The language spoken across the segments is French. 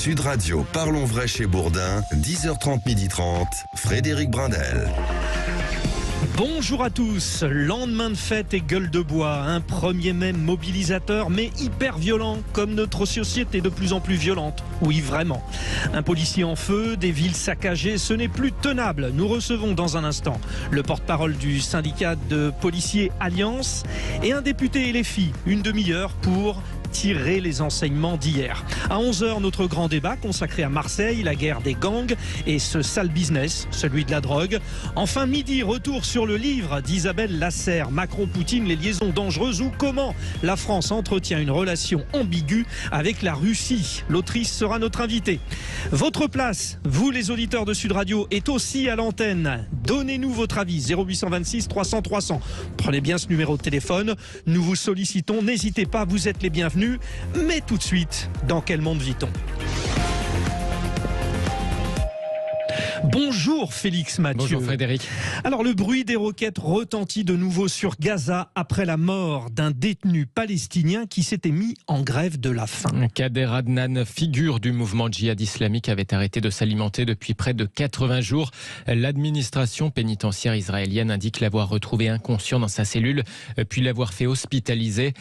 Sud Radio, Parlons Vrai chez Bourdin, 10h30, 12h30, Frédéric Brindel. Bonjour à tous, lendemain de fête et gueule de bois, un 1er mai mobilisateur mais hyper violent, comme notre société de plus en plus violente. Oui, vraiment. Un policier en feu, des villes saccagées, ce n'est plus tenable. Nous recevons dans un instant le porte-parole du syndicat de policiers Alliance et un député LFI, une demi-heure pour tirer les enseignements d'hier. À 11h, notre grand débat consacré à Marseille, la guerre des gangs et ce sale business, celui de la drogue. Enfin, midi, retour sur le livre d'Isabelle Lasserre, Macron-Poutine, les liaisons dangereuses ou comment la France entretient une relation ambiguë avec la Russie. L'autrice sera notre invitée. Votre place, vous les auditeurs de Sud Radio, est aussi à l'antenne. Donnez-nous votre avis, 0826 300 300. Prenez bien ce numéro de téléphone, nous vous sollicitons, n'hésitez pas, vous êtes les bienvenus. Mais tout de suite, dans quel monde vit-on ? Bonjour Félix Mathieu. Bonjour Frédéric. Alors le bruit des roquettes retentit de nouveau sur Gaza après la mort d'un détenu palestinien qui s'était mis en grève de la faim. Kader Adnan, figure du mouvement djihad islamique, avait arrêté de s'alimenter depuis près de 80 jours. L'administration pénitentiaire israélienne indique l'avoir retrouvé inconscient dans sa cellule, puis l'avoir fait hospitaliser.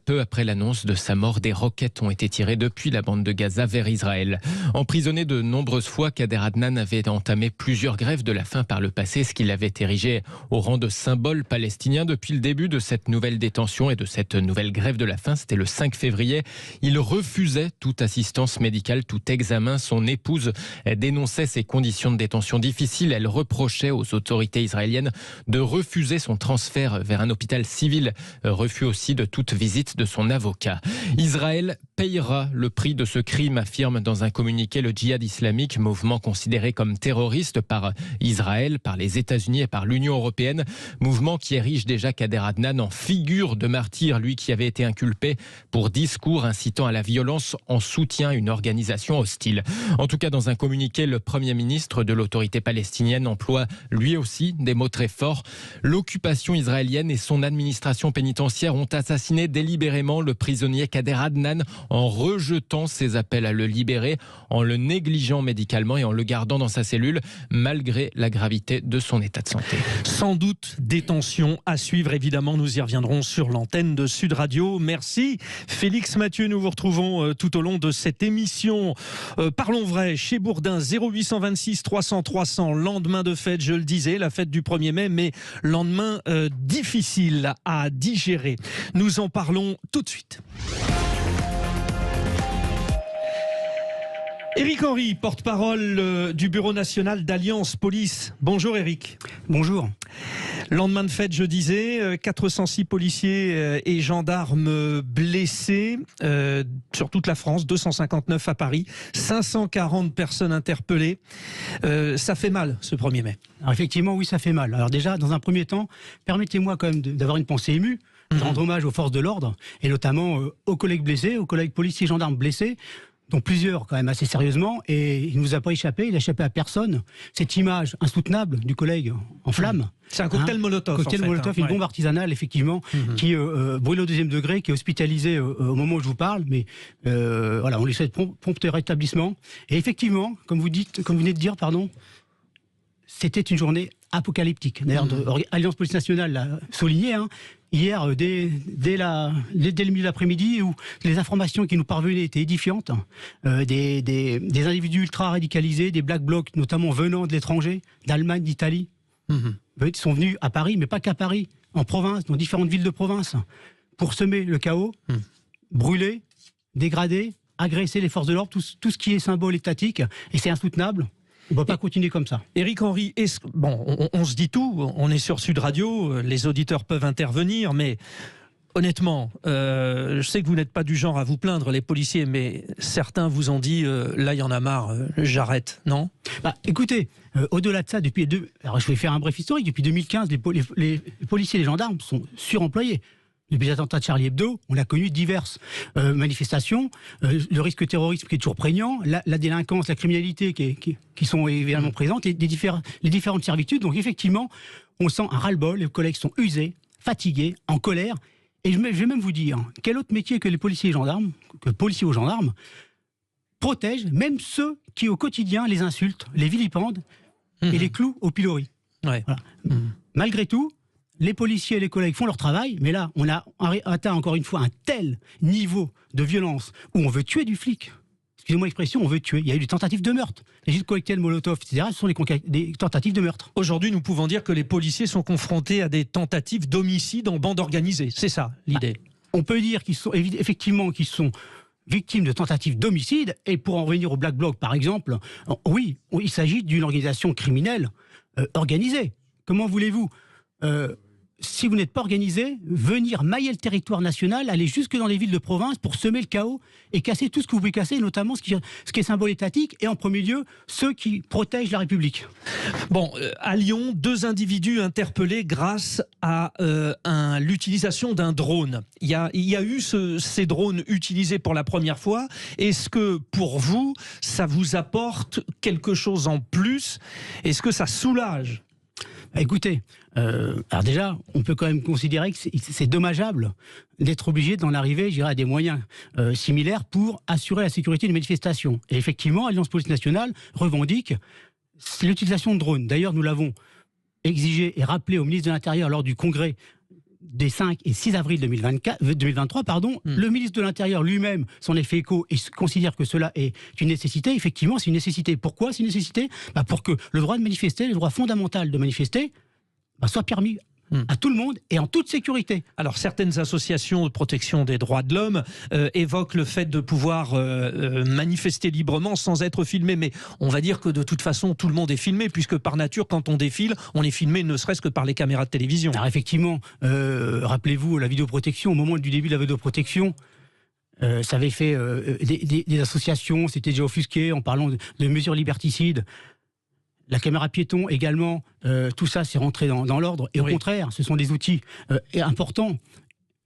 Peu après l'annonce de sa mort, des roquettes ont été tirées depuis la bande de Gaza vers Israël. Emprisonné de nombreuses fois, Kader Adnan avait entamé plusieurs grèves de la faim par le passé, ce qu'il avait érigé au rang de symbole palestinien. Depuis le début de cette nouvelle détention et de cette nouvelle grève de la faim, c'était le 5 février, il refusait toute assistance médicale, tout examen. Son épouse dénonçait ses conditions de détention difficiles. Elle reprochait aux autorités israéliennes de refuser son transfert vers un hôpital civil. Refus aussi de toute visite de son avocat. Israël payera le prix de ce crime, affirme dans un communiqué le djihad islamique, mouvement considéré comme terroriste par Israël, par les États-Unis et par l'Union européenne. Mouvement qui érige déjà Kader Adnan en figure de martyr, lui qui avait été inculpé pour discours incitant à la violence en soutien à une organisation hostile. En tout cas, dans un communiqué, le Premier ministre de l'autorité palestinienne emploie lui aussi des mots très forts. L'occupation israélienne et son administration pénitentiaire ont assassiné délibérément le prisonnier Kader Adnan en rejetant ses appels à le libérer, en le négligeant médicalement et en le gardant dans sa cellule, malgré la gravité de son état de santé. Sans doute des tensions à suivre, évidemment, nous y reviendrons sur l'antenne de Sud Radio. Merci Félix Mathieu, nous vous retrouvons tout au long de cette émission. Parlons vrai, chez Bourdin, 0826 300 300, lendemain de fête, je le disais, la fête du 1er mai, mais lendemain difficile à digérer. Nous en parlons tout de suite. Éric Henry, porte-parole du Bureau national d'Alliance Police. Bonjour Éric. Bonjour. Lendemain de fête, je disais, 406 policiers et gendarmes blessés sur toute la France, 259 à Paris, 540 personnes interpellées. Ça fait mal ce 1er mai. Alors effectivement, oui, ça fait mal. Alors déjà, dans un premier temps, permettez-moi quand même d'avoir une pensée émue, de rendre hommage aux forces de l'ordre, et notamment aux collègues blessés, aux collègues policiers et gendarmes blessés, dont plusieurs quand même assez sérieusement, et il ne nous a pas échappé, il n'a échappé à personne. Cette image insoutenable du collègue en flammes. C'est un cocktail Molotov. Cocktail Molotov, une bombe artisanale effectivement, qui brûle au 2e degré, qui est hospitalisé au moment où je vous parle, mais voilà, on lui souhaite prompt rétablissement. Et effectivement, comme vous venez de dire, c'était une journée apocalyptique. D'ailleurs, Alliance Police Nationale l'a souligné, hier, dès le milieu de l'après-midi, où les informations qui nous parvenaient étaient édifiantes, des individus ultra-radicalisés, des Black Blocs, notamment venant de l'étranger, d'Allemagne, d'Italie, sont venus à Paris, mais pas qu'à Paris, en province, dans différentes villes de province, pour semer le chaos, brûler, dégrader, agresser les forces de l'ordre, tout ce qui est symbole étatique, et c'est insoutenable. On ne peut pas continuer comme ça. Éric Henry, on se dit tout, on est sur Sud Radio, les auditeurs peuvent intervenir, mais honnêtement, je sais que vous n'êtes pas du genre à vous plaindre, les policiers, mais certains vous ont dit, là il y en a marre, j'arrête, non ? Écoutez, au-delà de ça, alors je vais faire un bref historique, depuis 2015, les policiers et les gendarmes sont suremployés. Depuis les attentats de Charlie Hebdo, on a connu diverses manifestations, le risque terrorisme qui est toujours prégnant, la délinquance, la criminalité qui sont évidemment présentes, les différentes servitudes. Donc effectivement, on sent un ras-le-bol, les collègues sont usés, fatigués, en colère. Et je vais même vous dire, quel autre métier que les policiers et gendarmes, que policiers ou gendarmes, protège même ceux qui au quotidien les insultent, les vilipendent et les clouent au pilori. Ouais. Voilà. Malgré tout, les policiers et les collègues font leur travail, mais là, on a atteint encore une fois un tel niveau de violence où on veut tuer du flic. Excusez-moi l'expression, on veut tuer. Il y a eu des tentatives de meurtre. Les gilets cocktails Molotov, etc., ce sont des tentatives de meurtre. Aujourd'hui, nous pouvons dire que les policiers sont confrontés à des tentatives d'homicide en bande organisée. C'est ça, l'idée. On peut dire qu'ils sont effectivement qu'ils sont victimes de tentatives d'homicide. Et pour en revenir au Black Bloc, par exemple, oui, il s'agit d'une organisation criminelle organisée. Comment voulez-vous si vous n'êtes pas organisé, venir mailler le territoire national, aller jusque dans les villes de province pour semer le chaos et casser tout ce que vous pouvez casser, notamment ce qui est symbole étatique, et en premier lieu, ceux qui protègent la République. Bon, à Lyon, 2 individus interpellés grâce à l'utilisation d'un drone. Il y a eu ces drones utilisés pour la première fois. Est-ce que, pour vous, ça vous apporte quelque chose en plus? Est-ce que ça soulage? Écoutez, alors déjà, on peut quand même considérer que c'est dommageable d'être obligé d'en arriver, je dirais, à des moyens similaires pour assurer la sécurité d'une manifestation. Et effectivement, Alliance Police Nationale revendique l'utilisation de drones. D'ailleurs, nous l'avons exigé et rappelé au ministre de l'Intérieur lors du congrès des 5 et 6 avril 2023, le ministre de l'Intérieur lui-même s'en est fait écho et considère que cela est une nécessité. Effectivement, c'est une nécessité. Pourquoi c'est une nécessité? Pour que le droit de manifester, le droit fondamental de manifester, soit permis à tout le monde et en toute sécurité. Alors, certaines associations de protection des droits de l'homme évoquent le fait de pouvoir manifester librement sans être filmé. Mais on va dire que de toute façon, tout le monde est filmé, puisque par nature, quand on défile, on est filmé ne serait-ce que par les caméras de télévision. Alors effectivement, rappelez-vous la vidéoprotection, au moment du début de la vidéoprotection, ça avait fait des associations, c'était déjà offusqué en parlant de mesures liberticides. La caméra piéton également, tout ça c'est rentré dans l'ordre. Et au contraire, ce sont des outils importants,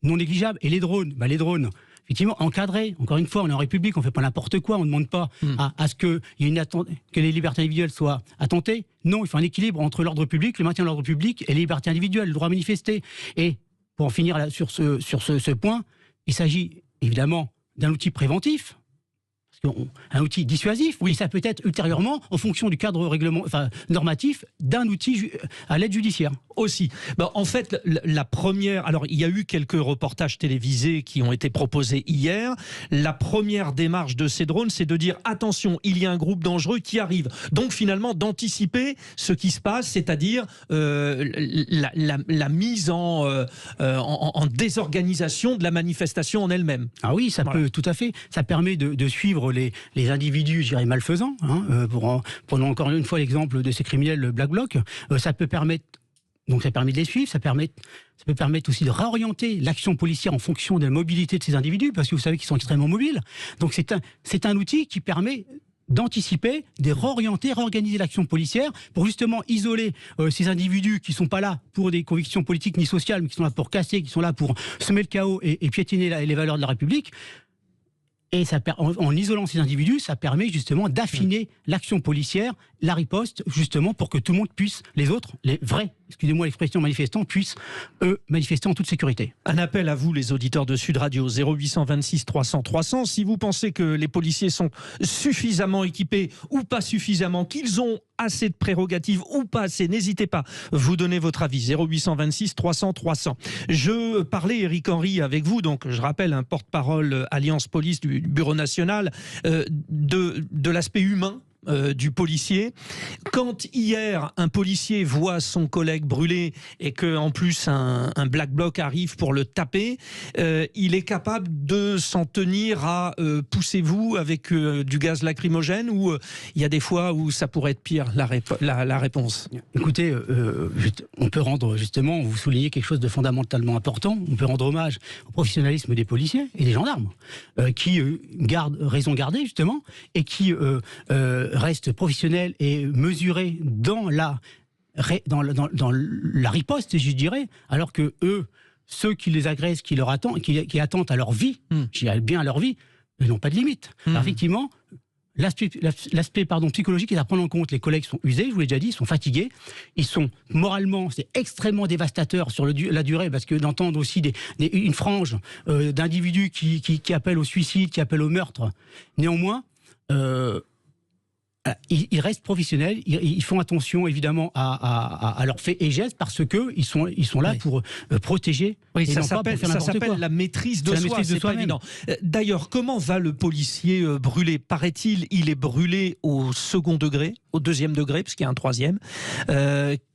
non négligeables. Et les drones, effectivement, encadrés. Encore une fois, on est en République, on ne fait pas n'importe quoi, on ne demande pas à ce que les libertés individuelles soient attentées. Non, il faut un équilibre entre l'ordre public, le maintien de l'ordre public et les libertés individuelles, le droit à manifester. Et pour en finir là, sur ce point, il s'agit évidemment d'un outil préventif. Un outil dissuasif, oui, ça peut être ultérieurement, en fonction du cadre normatif, d'un outil à l'aide judiciaire. Aussi. En fait, la première... Alors, il y a eu quelques reportages télévisés qui ont été proposés hier. La première démarche de ces drones, c'est de dire, attention, il y a un groupe dangereux qui arrive. Donc, finalement, d'anticiper ce qui se passe, c'est-à-dire la mise en désorganisation de la manifestation en elle-même. Ah oui, ça peut, tout à fait. Ça permet de suivre les individus, je dirais, malfaisants. Prenons encore une fois l'exemple de ces criminels, le Black Bloc. Ça peut permettre... Donc ça permet de les suivre, ça peut permettre aussi de réorienter l'action policière en fonction de la mobilité de ces individus, parce que vous savez qu'ils sont extrêmement mobiles. Donc c'est un outil qui permet d'anticiper, de réorienter, réorganiser l'action policière pour justement isoler ces individus qui ne sont pas là pour des convictions politiques ni sociales, mais qui sont là pour casser, qui sont là pour semer le chaos et piétiner les valeurs de la République. Et en isolant ces individus, ça permet justement d'affiner l'action policière, la riposte, justement pour que tout le monde puisse, les autres, les vrais, excusez-moi l'expression, manifestants, puissent, eux, manifester en toute sécurité. Un appel à vous, les auditeurs de Sud Radio, 0826 300 300. Si vous pensez que les policiers sont suffisamment équipés ou pas suffisamment, qu'ils ont assez de prérogatives ou pas assez, n'hésitez pas, vous donnez votre avis, 0826 300 300. Je parlais, Éric Henry, avec vous, donc je rappelle un porte-parole Alliance Police du Bureau National, de l'aspect humain du policier. Quand hier un policier voit son collègue brûlé et que en plus un Black Bloc arrive pour le taper, il est capable de s'en tenir à poussez-vous avec du gaz lacrymogène, ou il y a des fois où ça pourrait être pire, la réponse? Écoutez, on peut rendre, justement, vous soulignez quelque chose de fondamentalement important, on peut rendre hommage au professionnalisme des policiers et des gendarmes qui gardent raison gardée, justement, et qui restent professionnels et mesurés dans la riposte, je dirais, alors que eux, ceux qui les agressent, qui attentent à leur vie, je dirais bien à leur vie, ils n'ont pas de limite. Alors, effectivement, l'aspect psychologique est à prendre en compte. Les collègues sont usés, je vous l'ai déjà dit, ils sont fatigués, ils sont moralement, c'est extrêmement dévastateur sur la durée, parce que d'entendre aussi une frange d'individus qui appellent au suicide, qui appellent au meurtre. Néanmoins, ils restent professionnels, ils font attention évidemment à leurs faits et gestes parce que ils sont là pour protéger. Oui, et ça non pas pour faire s'appelle n'importe quoi. la maîtrise de soi, c'est pas évident. D'ailleurs, comment va le policier brûlé? Paraît-il, il est brûlé au second degré, au deuxième degré, parce qu'il y a un troisième.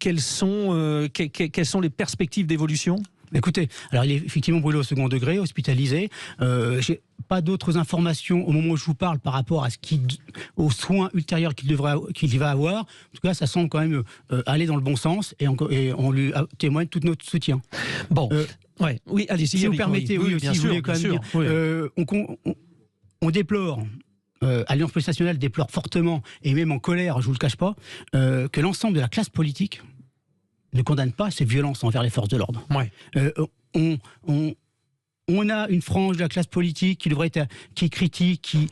Quelles sont les perspectives d'évolution? Écoutez, alors il est effectivement brûlé au second degré, hospitalisé. J'ai pas d'autres informations au moment où je vous parle par rapport à aux soins ultérieurs qu'il va avoir. En tout cas, ça semble quand même aller dans le bon sens et on lui témoigne tout notre soutien. Bon, oui, allez-y. Si vous permettez, oui, aussi, je voulais quand même dire, on déplore. Alliance Police Nationale déplore fortement et même en colère, je vous le cache pas, que l'ensemble de la classe politique ne condamne pas ces violences envers les forces de l'ordre. Ouais. On a une frange de la classe politique qui critique, qui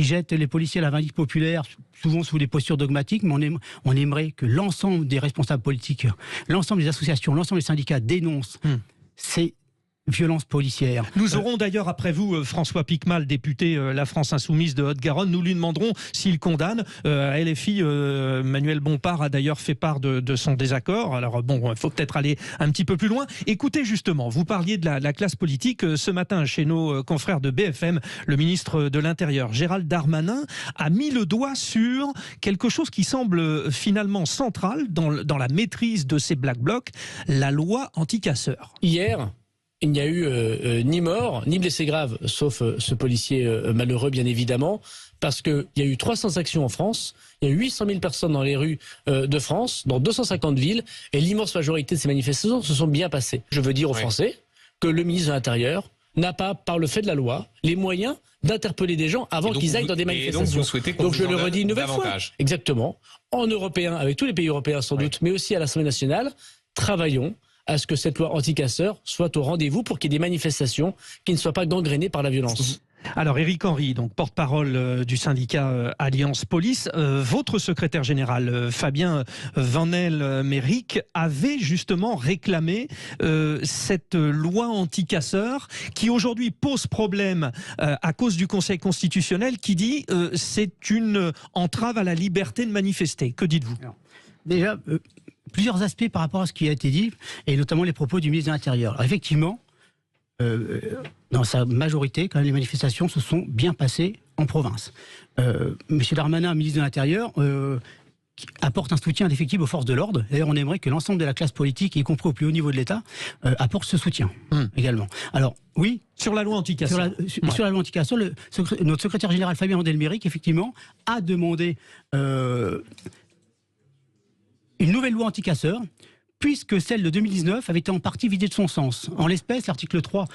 jette les policiers à la vindicte populaire, souvent sous des postures dogmatiques, mais on aimerait que l'ensemble des responsables politiques, l'ensemble des associations, l'ensemble des syndicats dénoncent ces violences policières. Nous aurons d'ailleurs après vous François Piquemal, député La France Insoumise de Haute-Garonne. Nous lui demanderons s'il condamne. À LFI, Manuel Bompard a d'ailleurs fait part de son désaccord. Alors bon, il faut peut-être aller un petit peu plus loin. Écoutez justement, vous parliez de la classe politique. Ce matin, chez nos confrères de BFM, le ministre de l'Intérieur, Gérald Darmanin, a mis le doigt sur quelque chose qui semble finalement central dans la maîtrise de ces Black Blocs, la loi anti-casseurs. Hier, il n'y a eu ni mort, ni blessé grave, sauf ce policier malheureux, bien évidemment, parce qu'il y a eu 300 actions en France, il y a eu 800 000 personnes dans les rues de France, dans 250 villes, et l'immense majorité de ces manifestations se sont bien passées. Je veux dire aux Français que le ministre de l'Intérieur n'a pas, par le fait de la loi, les moyens d'interpeller des gens avant qu'ils aillent dans des manifestations. Donc, vous souhaitez qu'on je le redis une nouvelle fois. Exactement. En européen, avec tous les pays européens sans doute, mais aussi à l'Assemblée nationale, travaillons à ce que cette loi anti-casseurs soit au rendez-vous pour qu'il y ait des manifestations qui ne soient pas gangrénées par la violence. Alors Éric Henry, donc porte-parole du syndicat Alliance Police, votre secrétaire général Fabien Vanel-Méric avait justement réclamé cette loi anti-casseurs qui aujourd'hui pose problème à cause du Conseil constitutionnel qui dit c'est une entrave à la liberté de manifester. Que dites-vous? Déjà, plusieurs aspects par rapport à ce qui a été dit, et notamment les propos du ministre de l'Intérieur. Alors, effectivement, dans sa majorité, quand même, les manifestations se sont bien passées en province. Monsieur Darmanin, ministre de l'Intérieur, apporte un soutien indéfectible aux forces de l'ordre. D'ailleurs, on aimerait que l'ensemble de la classe politique, y compris au plus haut niveau de l'État, apporte ce soutien également. Alors, oui. Sur la loi anti-casseurs. Sur la loi anti-casseurs, notre secrétaire général Fabien Vanel-Méric, effectivement, a demandé une nouvelle loi anti-casseurs, puisque celle de 2019 avait été en partie vidée de son sens. En l'espèce, l'article 3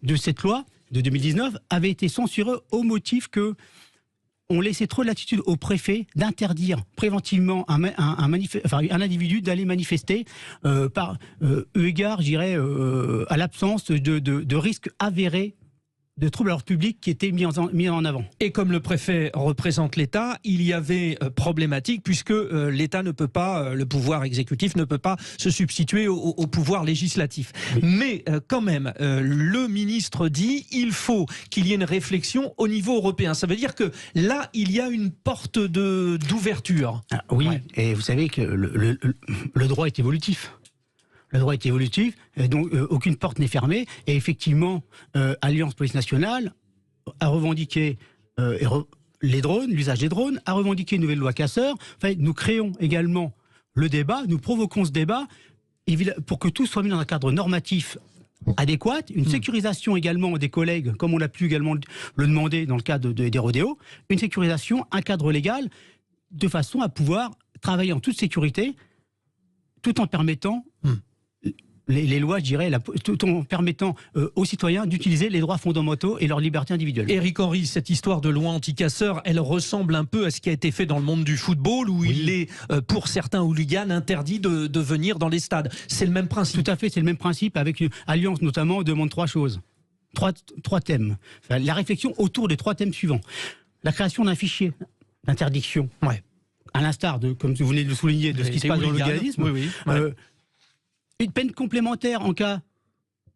de cette loi de 2019 avait été censuré au motif que on laissait trop de latitude au préfet d'interdire préventivement un individu d'aller manifester par égard, je dirais, à l'absence de risques avérés de troubles à l'ordre public qui étaient mis en avant. Et comme le préfet représente l'État, il y avait problématique puisque l'État ne peut pas, le pouvoir exécutif ne peut pas se substituer au pouvoir législatif. Oui. Mais quand même, le ministre dit il faut qu'il y ait une réflexion au niveau européen. Ça veut dire que là, il y a une porte d'ouverture. Ah, oui, et vous savez que le droit est évolutif. Le droit est évolutif, donc aucune porte n'est fermée. Et effectivement, Alliance Police Nationale a revendiqué les drones, l'usage des drones, a revendiqué une nouvelle loi casseurs. Enfin, nous créons également le débat, nous provoquons ce débat pour que tout soit mis dans un cadre normatif adéquat, une sécurisation également des collègues, comme on a pu également le demander dans le cadre des rodéos, une sécurisation, un cadre légal, de façon à pouvoir travailler en toute sécurité, tout en permettant les lois, je dirais, tout en permettant aux citoyens d'utiliser les droits fondamentaux et leurs libertés individuelles. Éric Henry, cette histoire de loi anti-casseurs, elle ressemble un peu à ce qui a été fait dans le monde du football, où il est, pour certains hooligans, interdit de venir dans les stades. C'est le même principe. Tout à fait, c'est le même principe. Avec Alliance, notamment, on demande trois choses. Trois thèmes. Enfin, la réflexion autour des trois thèmes suivants. La création d'un fichier d'interdiction, à l'instar de, comme vous venez de le souligner, de ce qui se passe dans le légalisme. Une peine complémentaire en cas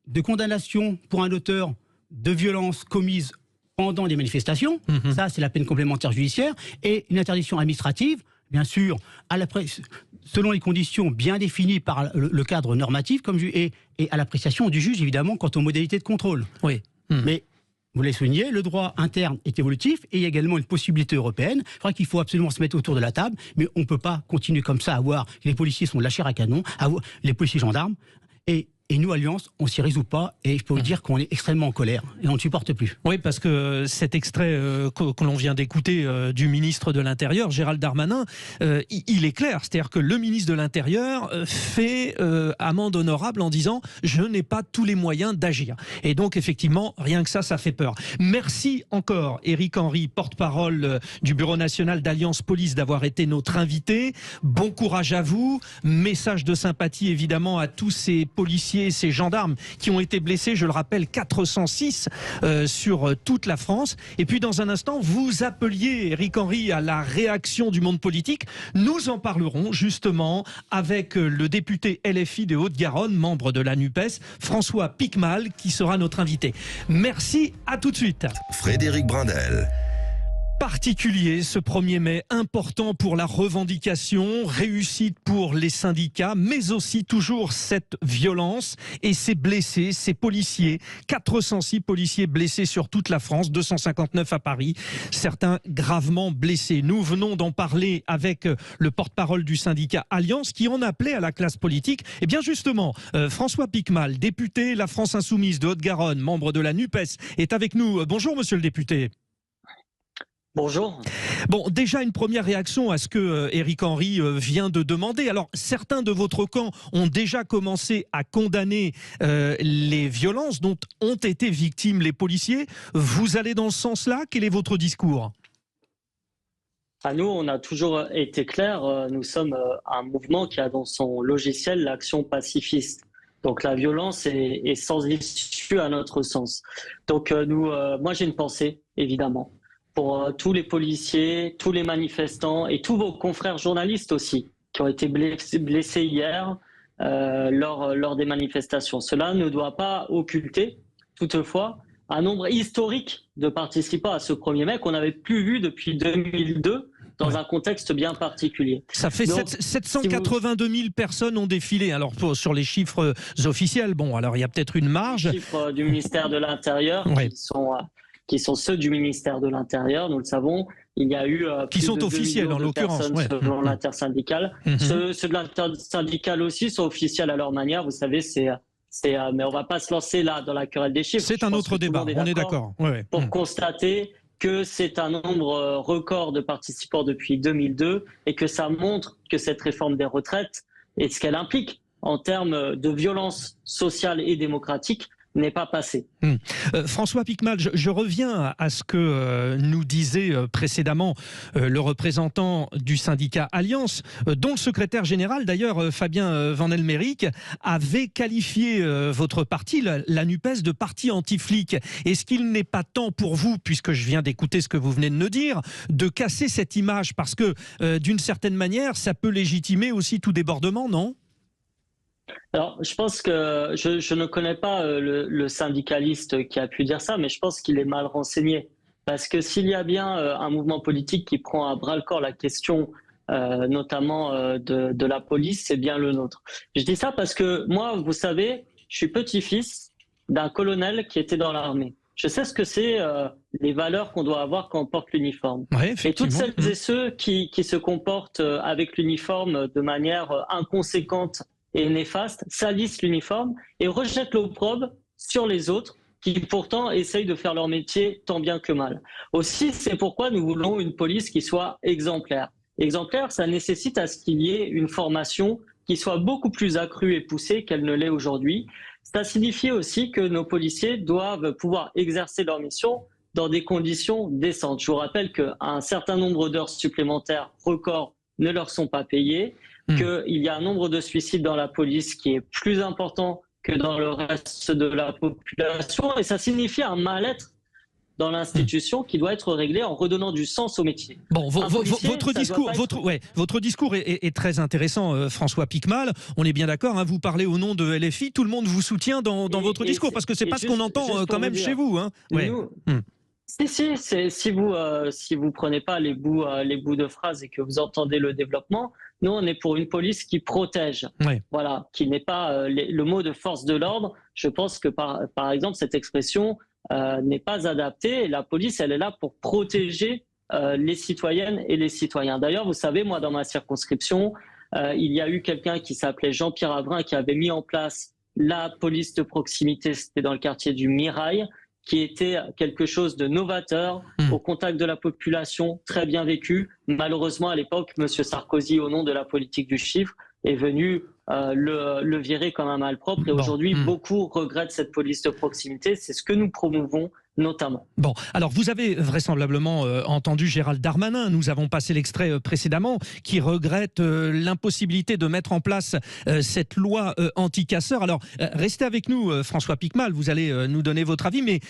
de condamnation pour un auteur de violences commises pendant des manifestations, ça c'est la peine complémentaire judiciaire, et une interdiction administrative, bien sûr, selon les conditions bien définies par le cadre normatif, et à l'appréciation du juge, évidemment, quant aux modalités de contrôle. Oui. Mais, vous l'avez souligné, le droit interne est évolutif et il y a également une possibilité européenne. Je crois qu'il faut absolument se mettre autour de la table, mais on ne peut pas continuer comme ça à voir que les policiers sont de la chair à canon, les policiers gendarmes, et nous, Alliance, on s'y résout pas, et je peux vous dire qu'on est extrêmement en colère, et on ne supporte plus. Oui, parce que cet extrait que l'on vient d'écouter du ministre de l'Intérieur, Gérald Darmanin, il est clair, c'est-à-dire que le ministre de l'Intérieur fait amende honorable en disant « je n'ai pas tous les moyens d'agir ». Et donc, effectivement, rien que ça fait peur. Merci encore, Éric Henry, porte-parole du Bureau national d'Alliance Police, d'avoir été notre invité. Bon courage à vous, message de sympathie évidemment à tous ces policiers, ces gendarmes qui ont été blessés, je le rappelle, 406 sur toute la France. Et puis dans un instant, vous appeliez, Éric Henry, à la réaction du monde politique. Nous en parlerons justement avec le député LFI de Haute-Garonne, membre de la NUPES, François Piquemal, qui sera notre invité. Merci, à tout de suite. Frédéric Brindel. Particulier ce 1er mai, important pour la revendication, réussite pour les syndicats, mais aussi toujours cette violence et ces blessés, ces policiers, 406 policiers blessés sur toute la France, 259 à Paris, certains gravement blessés. Nous venons d'en parler avec le porte-parole du syndicat Alliance qui en appelait à la classe politique. Et bien justement, François Piquemal, député La France Insoumise de Haute-Garonne, membre de la NUPES, est avec nous. Bonjour monsieur le député. Bonjour. Bon, déjà une première réaction à ce que Éric Henry vient de demander. Alors, certains de votre camp ont déjà commencé à condamner les violences dont ont été victimes les policiers. Vous allez dans ce sens-là? Quel est votre discours? À nous, on a toujours été clair. Nous sommes un mouvement qui a dans son logiciel l'action pacifiste. Donc la violence est sans issue à notre sens. Donc moi j'ai une pensée, évidemment, pour tous les policiers, tous les manifestants et tous vos confrères journalistes aussi, qui ont été blessés hier lors des manifestations. Cela ne doit pas occulter, toutefois, un nombre historique de participants à ce 1er mai qu'on n'avait plus vu depuis 2002, dans un contexte bien particulier. Ça fait 782 000 personnes ont défilé. Alors sur les chiffres officiels, bon, alors il y a peut-être une marge. Les chiffres du ministère de l'Intérieur qui sont ceux du ministère de l'Intérieur, nous le savons. Il y a eu qui sont officiels en l'occurrence, selon l'intersyndicale. Ceux de l'intersyndicale aussi sont officiels à leur manière. Vous savez, mais on va pas se lancer là dans la querelle des chiffres. C'est un autre débat. On est d'accord. Pour constater que c'est un nombre record de participants depuis 2002 et que ça montre que cette réforme des retraites et ce qu'elle implique en termes de violence sociale et démocratique n'est pas passé. François Piquemal, je reviens à ce que nous disait précédemment le représentant du syndicat Alliance, dont le secrétaire général, d'ailleurs, Fabien Van Helmerick, avait qualifié votre parti, la NUPES, de parti anti-flic. Est-ce qu'il n'est pas temps pour vous, puisque je viens d'écouter ce que vous venez de nous dire, de casser cette image? Parce que, d'une certaine manière, ça peut légitimer aussi tout débordement, non ? Alors, je pense que je ne connais pas le syndicaliste qui a pu dire ça, mais je pense qu'il est mal renseigné. Parce que s'il y a bien un mouvement politique qui prend à bras-le-corps la question, notamment de la police, c'est bien le nôtre. Je dis ça parce que moi, vous savez, je suis petit-fils d'un colonel qui était dans l'armée. Je sais ce que c'est les valeurs qu'on doit avoir quand on porte l'uniforme. Ouais, et toutes celles et ceux qui se comportent avec l'uniforme de manière inconséquente et néfaste, salissent l'uniforme et rejettent l'opprobre sur les autres qui pourtant essayent de faire leur métier tant bien que mal. Aussi, c'est pourquoi nous voulons une police qui soit exemplaire. Exemplaire, ça nécessite à ce qu'il y ait une formation qui soit beaucoup plus accrue et poussée qu'elle ne l'est aujourd'hui. Ça signifie aussi que nos policiers doivent pouvoir exercer leur mission dans des conditions décentes. Je vous rappelle qu'un certain nombre d'heures supplémentaires records ne leur sont pas payées, qu'il y a un nombre de suicides dans la police qui est plus important que dans le reste de la population. Et ça signifie un mal-être dans l'institution qui doit être réglé en redonnant du sens au métier. Bon, votre discours est très intéressant, François Piquemal. On est bien d'accord, hein, vous parlez au nom de LFI, tout le monde vous soutient dans votre discours, parce que c'est pas ce qu'on entend quand même chez vous. Hein. Si vous prenez pas les bouts de phrases et que vous entendez le développement, nous on est pour une police qui protège, Ouais. voilà, qui n'est pas le mot de force de l'ordre. Je pense que par exemple cette expression n'est pas adaptée. Et la police, elle est là pour protéger les citoyennes et les citoyens. D'ailleurs, vous savez, moi dans ma circonscription, il y a eu quelqu'un qui s'appelait Jean-Pierre Avrin qui avait mis en place la police de proximité. C'était dans le quartier du Mirail, qui était quelque chose de novateur, au contact de la population, très bien vécu. Malheureusement, à l'époque, M. Sarkozy, au nom de la politique du chiffre, est venu le virer comme un malpropre. Et aujourd'hui, beaucoup regrettent cette police de proximité. C'est ce que nous promouvons notamment. Bon, alors vous avez vraisemblablement entendu Gérald Darmanin, nous avons passé l'extrait précédemment, qui regrette l'impossibilité de mettre en place cette loi anti-casseurs. Alors restez avec nous François Piquemal, vous allez nous donner votre avis, mais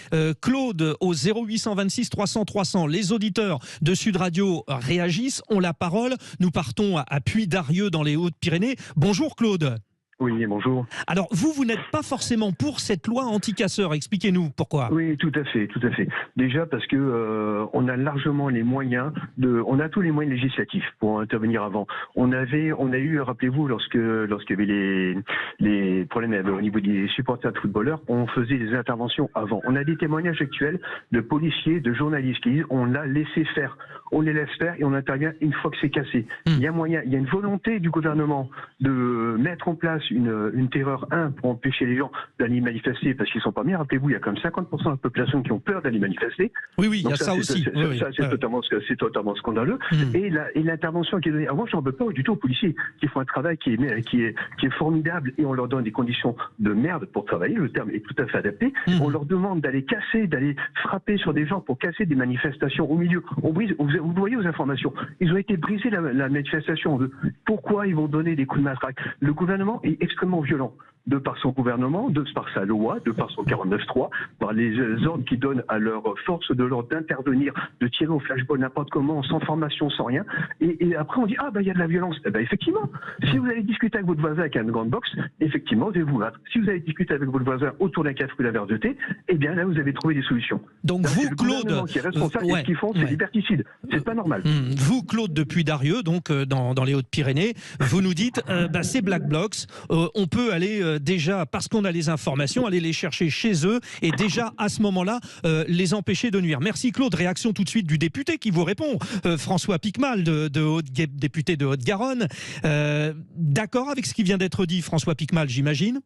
Claude au 0826 300 300, les auditeurs de Sud Radio réagissent, ont la parole. Nous partons à Puy-d'Arieux dans les Hautes-Pyrénées. Bonjour Claude. Oui, bonjour. Alors, vous n'êtes pas forcément pour cette loi anti-casseurs. Expliquez-nous pourquoi. Oui, tout à fait, tout à fait. Déjà parce que on a largement les moyens on a tous les moyens législatifs pour intervenir avant. On a eu, rappelez-vous, lorsqu'il y avait les problèmes au niveau des supporters de footballeurs, on faisait des interventions avant. On a des témoignages actuels de policiers, de journalistes qui disent on l'a laissé faire. On les laisse faire et on intervient une fois que c'est cassé. Il y a moyen, il y a une volonté du gouvernement de mettre en place une terreur, pour empêcher les gens d'aller manifester parce qu'ils sont pas bien. Rappelez-vous, il y a comme 50% de la population qui ont peur d'aller manifester. Oui, il y a ça aussi. C'est totalement scandaleux. Et l'intervention qui est donnée. Alors moi, je n'en veux pas du tout aux policiers qui font un travail qui est formidable et on leur donne des conditions de merde pour travailler. Le terme est tout à fait adapté. On leur demande d'aller casser, d'aller frapper sur des gens pour casser des manifestations au milieu. On brise. Vous voyez aux informations. Ils ont été brisés la manifestation. Pourquoi ils vont donner des coups de matraque? Le gouvernement est extrêmement violent, de par son gouvernement, de par sa loi, de par son 49.3, par les ordres qu'il donne à leurs forces de l'ordre d'intervenir, de tirer au flashball n'importe comment, sans formation, sans rien. Et après on dit il y a de la violence. Effectivement, si vous allez discuter avec votre voisin avec une grande box, effectivement vous allez vous battre. Si vous allez discuter avec votre voisin autour d'un café ou d'un verre de thé, là vous avez trouvé des solutions. Donc là, vous, le Claude, qui est responsable, et ce qu'ils font, c'est liberticide. C'est pas normal. Vous, Claude de Puy-d'Arieux, donc dans les Hautes-Pyrénées, vous nous dites c'est Black Blocs. On peut aller déjà, parce qu'on a les informations, aller les chercher chez eux et déjà à ce moment-là les empêcher de nuire. Merci Claude. Réaction tout de suite du député qui vous répond, François Piquemal, député de Haute-Garonne. D'accord avec ce qui vient d'être dit, François Piquemal, j'imagine?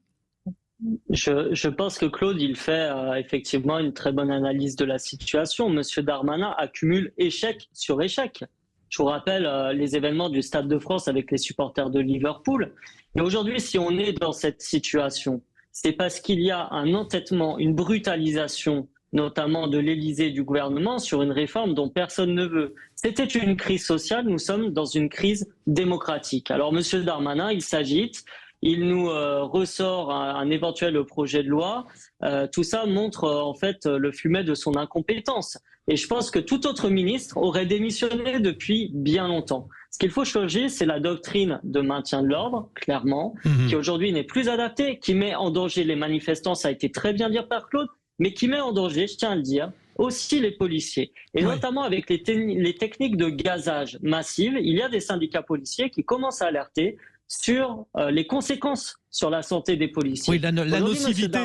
Je pense que Claude, il fait effectivement une très bonne analyse de la situation. Monsieur Darmanin accumule échec sur échec. Je vous rappelle les événements du Stade de France avec les supporters de Liverpool. Et aujourd'hui, si on est dans cette situation, c'est parce qu'il y a un entêtement, une brutalisation, notamment de l'Élysée et du gouvernement, sur une réforme dont personne ne veut. C'était une crise sociale, nous sommes dans une crise démocratique. Alors, monsieur Darmanin, il s'agite. Il nous ressort un éventuel projet de loi. Tout ça montre en fait le fumet de son incompétence. Et je pense que tout autre ministre aurait démissionné depuis bien longtemps. Ce qu'il faut changer, c'est la doctrine de maintien de l'ordre, clairement, qui aujourd'hui n'est plus adaptée, qui met en danger les manifestants, ça a été très bien dit par Claude, mais qui met en danger, je tiens à le dire, aussi les policiers. Et notamment avec les techniques de gazage massives, il y a des syndicats policiers qui commencent à alerter sur les conséquences sur la santé des policiers. Oui, la nocivité.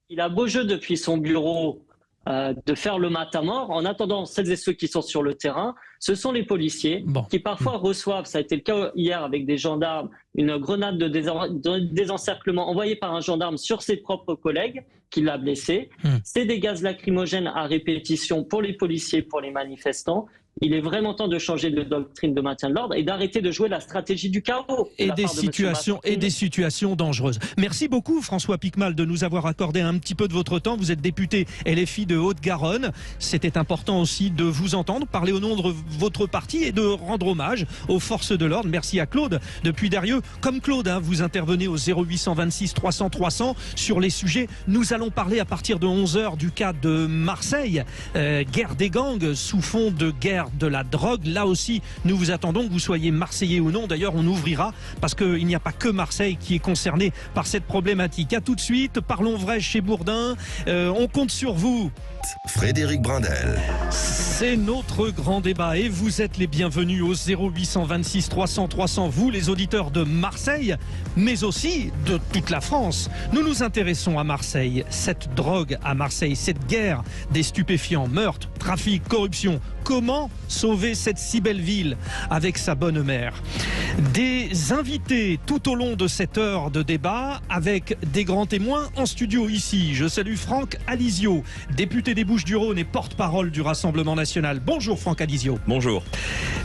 Il a beau jeu depuis son bureau de faire le matamor. En attendant, celles et ceux qui sont sur le terrain, ce sont les policiers qui parfois reçoivent, ça a été le cas hier avec des gendarmes, une grenade de désencerclement envoyée par un gendarme sur ses propres collègues qui l'a blessé. C'est des gaz lacrymogènes à répétition pour les policiers, pour les manifestants. Il est vraiment temps de changer de doctrine de maintien de l'ordre et d'arrêter de jouer la stratégie du chaos. Et des situations dangereuses. Merci beaucoup François Piquemal de nous avoir accordé un petit peu de votre temps. Vous êtes député LFI de Haute-Garonne. C'était important aussi de vous entendre, parler au nom de votre parti et de rendre hommage aux forces de l'ordre. Merci à Claude de Puy-d'Arieux. Comme Claude, vous intervenez au 0826 300 300 sur les sujets. Nous allons parler à partir de 11h du cas de Marseille. Guerre des gangs sous fond de guerre de la drogue. Là aussi, nous vous attendons, que vous soyez marseillais ou non. D'ailleurs, on ouvrira parce qu'il n'y a pas que Marseille qui est concerné par cette problématique. À tout de suite, parlons vrai chez Bourdin. On compte sur vous. Frédéric Brindel. C'est notre grand débat et vous êtes les bienvenus au 0826 300 300, vous les auditeurs de Marseille, mais aussi de toute la France. Nous nous intéressons à Marseille, cette drogue à Marseille, cette guerre des stupéfiants, meurtres, trafic, corruption. Comment sauver cette si belle ville avec sa bonne mère? Des invités tout au long de cette heure de débat avec des grands témoins en studio ici. Je salue Franck Alizio, député des Bouches-du-Rhône et porte-parole du Rassemblement national. Bonjour Franck Alizio. Bonjour.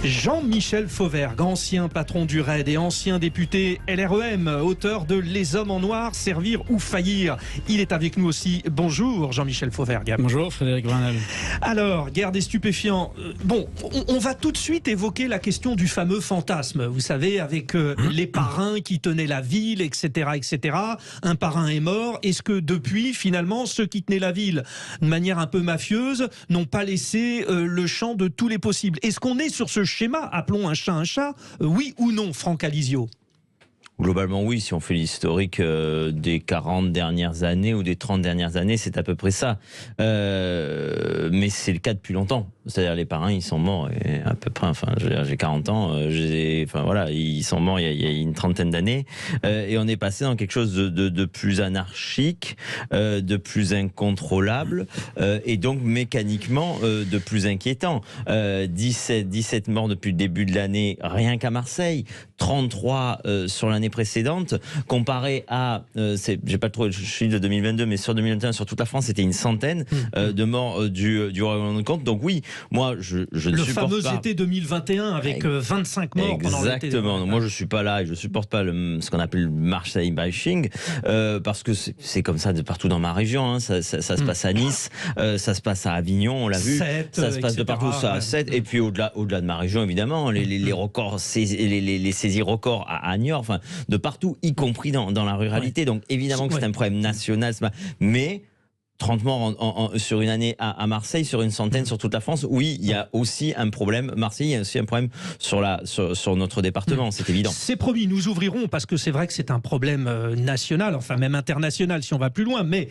Jean-Michel Fauvergue, ancien patron du RAID et ancien député LREM, auteur de Les hommes en noir, servir ou faillir. Il est avec nous aussi. Bonjour Jean-Michel Fauvergue. Bonjour Frédéric Brindel. Alors, guerre des stupéfiants. On va tout de suite évoquer la question du fameux fantasme. Vous savez, avec les parrains qui tenaient la ville, etc., etc. Un parrain est mort. Est-ce que depuis, finalement, ceux qui tenaient la ville de manière un peu mafieuse n'ont pas laissé le champ de tous les possibles? Est-ce qu'on est sur ce schéma? Appelons un chat, oui ou non, Franck Alizio? Globalement, oui, si on fait l'historique des 40 dernières années ou des 30 dernières années, c'est à peu près ça. Mais c'est le cas depuis longtemps. C'est-à-dire les parrains, ils sont morts à peu près, enfin, j'ai 40 ans, enfin voilà, ils sont morts il y a une trentaine d'années. Et on est passé dans quelque chose de plus anarchique, de plus incontrôlable, et donc mécaniquement de plus inquiétant. 17 morts depuis le début de l'année, rien qu'à Marseille, 33 sur l'année précédente, comparé à, j'ai pas trop le chiffre de 2022, mais sur 2021, sur toute la France, c'était une centaine de morts du règlement de compte. Donc oui, moi, je ne supporte pas... Le fameux été 2021 avec 25 morts pendant l'été. Exactement. Moi, je suis pas là et je supporte pas ce qu'on appelle le Marseille bashing, parce que c'est comme ça de partout dans ma région. Hein. Ça se passe à Nice, ça se passe à Avignon, on l'a vu. 7, ça se passe de partout, ça à 7. Et puis au-delà de ma région, évidemment, les records, les saisies records à Niort, enfin, de partout, y compris dans la ruralité. Donc évidemment que c'est un problème national, mais 30 morts sur une année à Marseille, sur une centaine sur toute la France. Oui, il y a aussi un problème. Marseille, il y a aussi un problème sur notre département, c'est évident. C'est promis, nous ouvrirons parce que c'est vrai que c'est un problème national, enfin même international si on va plus loin. Mais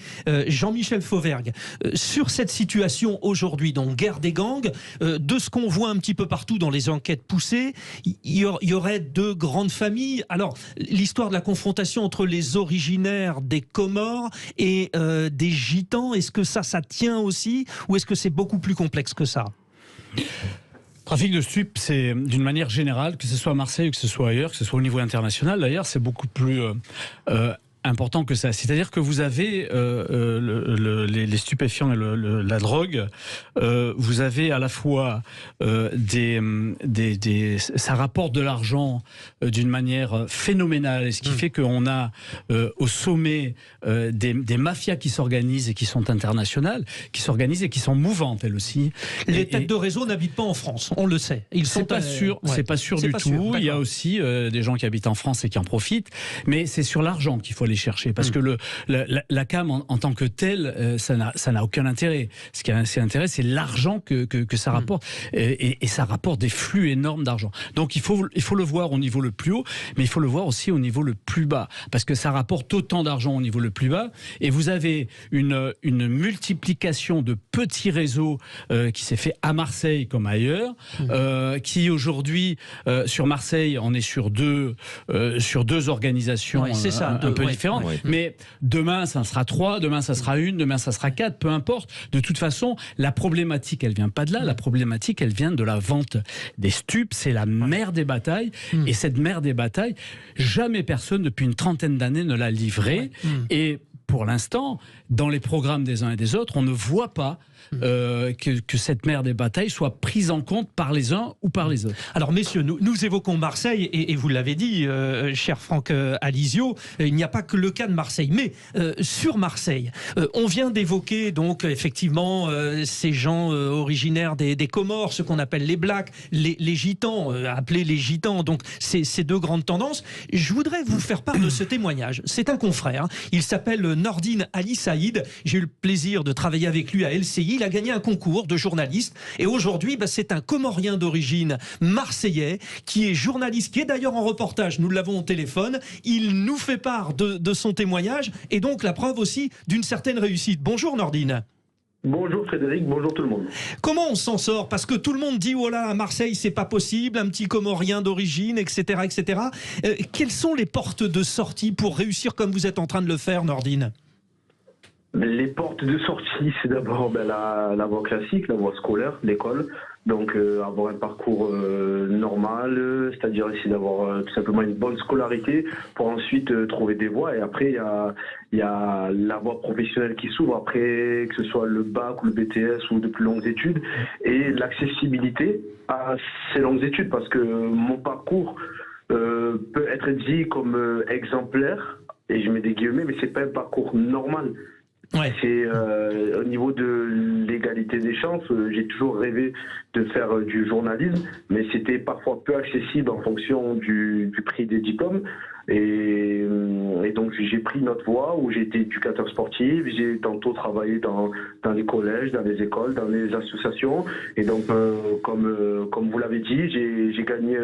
Jean-Michel Fauvergue, sur cette situation aujourd'hui, donc guerre des gangs, de ce qu'on voit un petit peu partout dans les enquêtes poussées, il y aurait deux grandes familles. Alors, l'histoire de la confrontation entre les originaires des Comores et des Gitans, est-ce que ça tient aussi ou est-ce que c'est beaucoup plus complexe que ça? Trafic de stupes, c'est d'une manière générale, que ce soit à Marseille ou que ce soit ailleurs, que ce soit au niveau international d'ailleurs, c'est beaucoup plus important que ça. C'est-à-dire que vous avez les stupéfiants et la drogue, vous avez à la fois ça rapporte de l'argent d'une manière phénoménale, ce qui fait qu'on a au sommet des mafias qui s'organisent et qui sont internationales, qui s'organisent et qui sont mouvantes elles aussi. Les têtes de réseau n'habitent pas en France, on le sait. C'est pas sûr, c'est pas sûr du tout. Il y a aussi des gens qui habitent en France et qui en profitent, mais c'est sur l'argent qu'il faut aller chercher, parce que la CAM en tant que telle, ça n'a aucun intérêt. Ce qui a un intérêt, c'est l'argent que ça rapporte, et ça rapporte des flux énormes d'argent. Donc il faut le voir au niveau le plus haut, mais il faut le voir aussi au niveau le plus bas, parce que ça rapporte autant d'argent au niveau le plus bas, et vous avez une multiplication de petits réseaux qui s'est fait à Marseille comme ailleurs, qui aujourd'hui sur Marseille, on est sur deux organisations un peu différentes. Ouais. Mais demain, ça sera 3, demain, ça sera 1, demain, ça sera 4, peu importe. De toute façon, la problématique, elle vient pas de là. La problématique, elle vient de la vente des stupes. C'est la mère des batailles. Et cette mère des batailles, jamais personne, depuis une trentaine d'années, ne l'a livrée. Et pour l'instant, dans les programmes des uns et des autres, on ne voit pas que cette mère des batailles soit prise en compte par les uns ou par les autres. Alors messieurs, nous évoquons Marseille et vous l'avez dit, cher Franck Alizio, il n'y a pas que le cas de Marseille. Mais sur Marseille, on vient d'évoquer donc effectivement ces gens originaires des Comores, ce qu'on appelle les Blacks, les Gitans, appelés les Gitans, donc ces deux grandes tendances. Je voudrais vous faire part de ce témoignage. C'est un confrère, il s'appelle Nordine Ali Saïd. J'ai eu le plaisir de travailler avec lui à LCI. Il a gagné un concours de journaliste. Et aujourd'hui, c'est un Comorien d'origine marseillais qui est journaliste, qui est d'ailleurs en reportage. Nous l'avons au téléphone. Il nous fait part de son témoignage et donc la preuve aussi d'une certaine réussite. Bonjour Nordine. Bonjour Frédéric, bonjour tout le monde. Comment on s'en sort? Parce que tout le monde dit oh là, à Marseille c'est pas possible, un petit Comorien d'origine, etc., etc. Quelles sont les portes de sortie pour réussir comme vous êtes en train de le faire, Nordine? Les portes de sortie, c'est d'abord la voie classique, la voie scolaire, l'école. Donc avoir un parcours normal, c'est-à-dire essayer d'avoir tout simplement une bonne scolarité pour ensuite trouver des voies. Et après, il y a la voie professionnelle qui s'ouvre, après que ce soit le bac ou le BTS ou de plus longues études, et l'accessibilité à ces longues études, parce que mon parcours peut être dit comme exemplaire, et je mets des guillemets, mais c'est pas un parcours normal. Ouais. C'est au niveau de l'égalité des chances, j'ai toujours rêvé de faire du journalisme, mais c'était parfois peu accessible en fonction du prix des diplômes. Et donc j'ai pris notre voie où j'ai été éducateur sportif, j'ai tantôt travaillé dans les collèges, dans les écoles, dans les associations. Et donc comme vous l'avez dit, j'ai gagné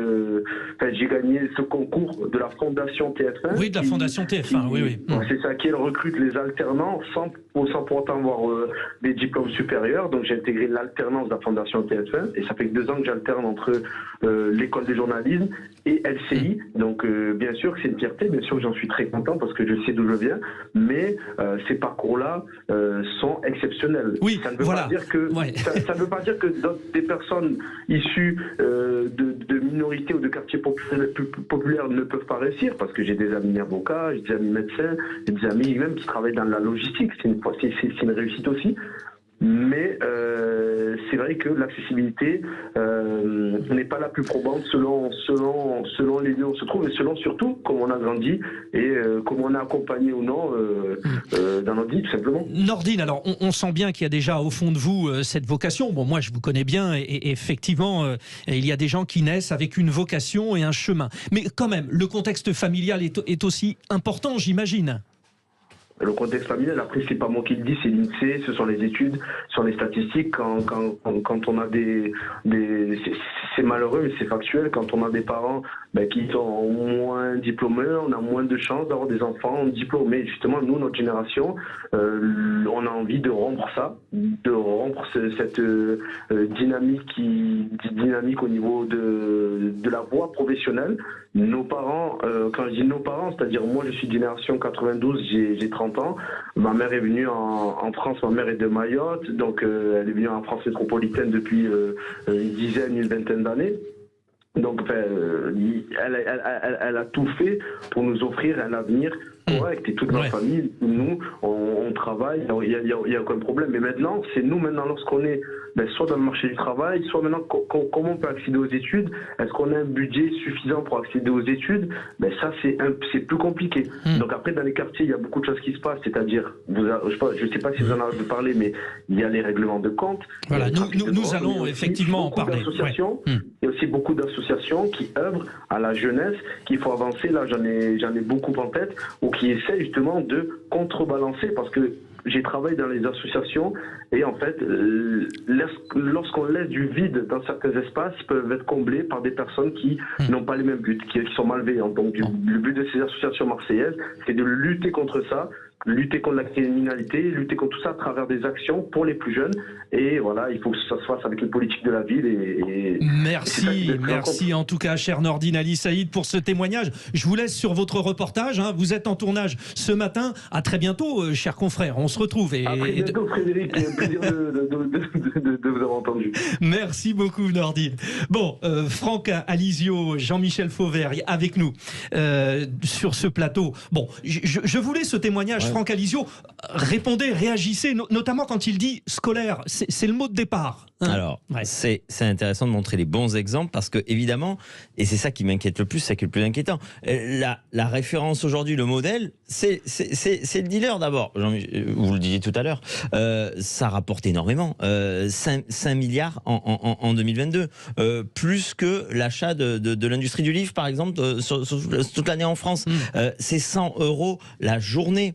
ce concours de la Fondation TF1. Oui, de la Fondation TF1, oui. C'est ça, qui recrute les alternants sans pour autant avoir des diplômes supérieurs. Donc j'ai intégré l'alternance de la Fondation TF1 et ça fait que 2 ans que j'alterne entre l'école de journalisme et LCI. Donc bien sûr que c'est une fierté, bien sûr que j'en suis très content parce que je sais d'où je viens, mais ces parcours-là sont exceptionnels. Oui, ça ne veut pas dire que ça ne veut pas dire que des personnes issues de minorités ou de quartiers populaires ne peuvent pas réussir, parce que j'ai des amis avocats, j'ai des amis médecins, j'ai des amis même qui travaillent dans la logistique. C'est une réussite aussi. Mais c'est vrai que l'accessibilité n'est pas la plus probante selon les lieux où on se trouve, et selon surtout comment on a grandi et comment on est accompagné ou non dans notre vie, tout simplement. Nordine, alors on sent bien qu'il y a déjà au fond de vous cette vocation. Bon, moi je vous connais bien et effectivement il y a des gens qui naissent avec une vocation et un chemin. Mais quand même, le contexte familial est aussi important, j'imagine. Le contexte familial, après, c'est pas moi qui le dis, c'est l'INSEE, ce sont les études, ce sont les statistiques. Quand on a c'est malheureux, mais c'est factuel. Quand on a des parents qui sont moins diplômés, on a moins de chances d'avoir des enfants diplômés. Justement, nous, notre génération, on a envie de rompre ça, de rompre cette dynamique au niveau de la voie professionnelle. Nos parents, quand je dis nos parents, c'est-à-dire moi, je suis de génération 92, j'ai 30 ans. Ma mère est venue en France, ma mère est de Mayotte, donc elle est venue en France métropolitaine depuis une vingtaine d'années. Donc elle a tout fait pour nous offrir un avenir correct, et toute ma famille, nous, on travaille, il y a aucun problème. Mais maintenant, c'est nous lorsqu'on est soit dans le marché du travail, soit maintenant comment on peut accéder aux études, est-ce qu'on a un budget suffisant pour accéder aux études, ça c'est plus compliqué. Donc après, dans les quartiers, il y a beaucoup de choses qui se passent, c'est-à-dire, je ne sais pas si vous en avez parlé, mais il y a les règlements de compte. Voilà, nous allons effectivement en parler. Il y a aussi beaucoup d'associations qui œuvrent à la jeunesse, qu'il faut avancer. Là, j'en ai beaucoup en tête, ou qui essaient justement de contrebalancer, parce que j'ai travaillé dans les associations et en fait, lorsqu'on laisse du vide dans certains espaces, ils peuvent être comblés par des personnes qui n'ont pas les mêmes buts, qui sont malveillantes. Donc le but de ces associations marseillaises, c'est de lutter contre ça, lutter contre la criminalité, lutter contre tout ça à travers des actions pour les plus jeunes. Et voilà, il faut que ça se fasse avec les politiques de la ville. Merci en tout cas, cher Nordine Ali Saïd, pour ce témoignage. Je vous laisse sur votre reportage. Vous êtes en tournage ce matin. À très bientôt, chers confrères. On se retrouve. À très bientôt, Frédéric. Plaisir de vous avoir entendu. Merci beaucoup, Nordine. Bon, Franck Alizio, Jean-Michel Fauvert avec nous sur ce plateau. Bon, je voulais ce témoignage. Franck Alizio, répondez, réagissez, notamment quand il dit scolaire. C'est le mot de départ. Alors, c'est intéressant de montrer les bons exemples, parce que, évidemment, et c'est ça qui m'inquiète le plus, c'est le plus inquiétant. La référence aujourd'hui, le modèle, c'est le dealer d'abord. Vous le disiez tout à l'heure. Ça rapporte énormément. 5 milliards en 2022. Plus que l'achat de l'industrie du livre, par exemple, sur toute l'année en France. C'est 100 € la journée.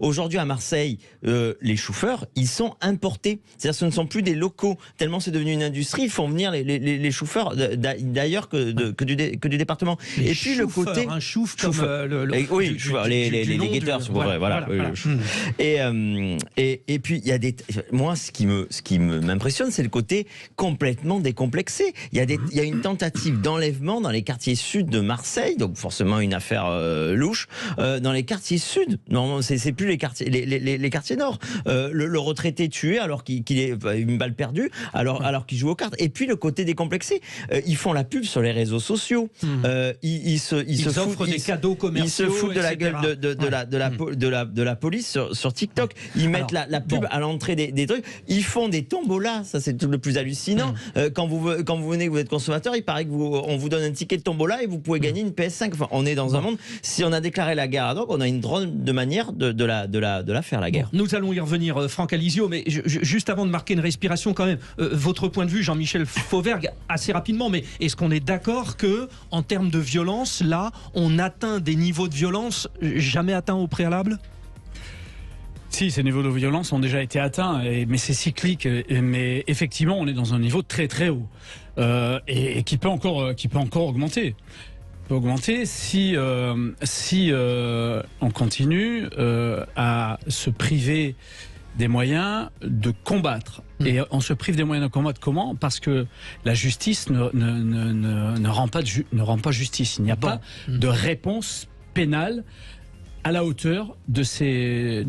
Aujourd'hui à Marseille, les chauffeurs, ils sont importés. C'est-à-dire ce ne sont plus des locaux, tellement c'est devenu une industrie, ils font venir les chauffeurs d'ailleurs que du département. Et puis le côté... Un chouf comme les guetteurs, voilà. Et puis il y a moi ce qui m'impressionne, c'est le côté complètement décomplexé. Il y a une tentative d'enlèvement dans les quartiers sud de Marseille, donc forcément une affaire louche, dans les quartiers sud. Non, c'est plus les quartiers nord. Le retraité tué alors qu'il est une balle perdue, alors qu'il joue aux cartes. Et puis le côté décomplexé, ils font la pub sur les réseaux sociaux. Ils offrent des cadeaux commerciaux. Ils se foutent de la gueule de la police sur TikTok. Ils mettent la pub à l'entrée des trucs. Ils font des tombolas. Ça, c'est le plus hallucinant. Quand vous venez, vous êtes consommateur, il paraît qu'on vous donne un ticket de tombola et vous pouvez gagner une PS5. Enfin, on est dans un monde. Si on a déclaré la guerre à drogue, on a une drôle de manière de la faire, la guerre. Nous allons y revenir, Franck Alizio, mais juste avant de marquer une respiration quand même, votre point de vue, Jean-Michel Fauvergue, assez rapidement, mais est-ce qu'on est d'accord que, en termes de violence, là, on atteint des niveaux de violence jamais atteints au préalable ? Si, ces niveaux de violence ont déjà été atteints, mais c'est cyclique. Mais effectivement, on est dans un niveau très très haut et qui peut encore augmenter. Peut augmenter si on continue à se priver des moyens de combattre. Et on se prive des moyens de combattre comment ? Parce que la justice ne rend pas justice. Il n'y a pas de réponse pénale à la hauteur de ces...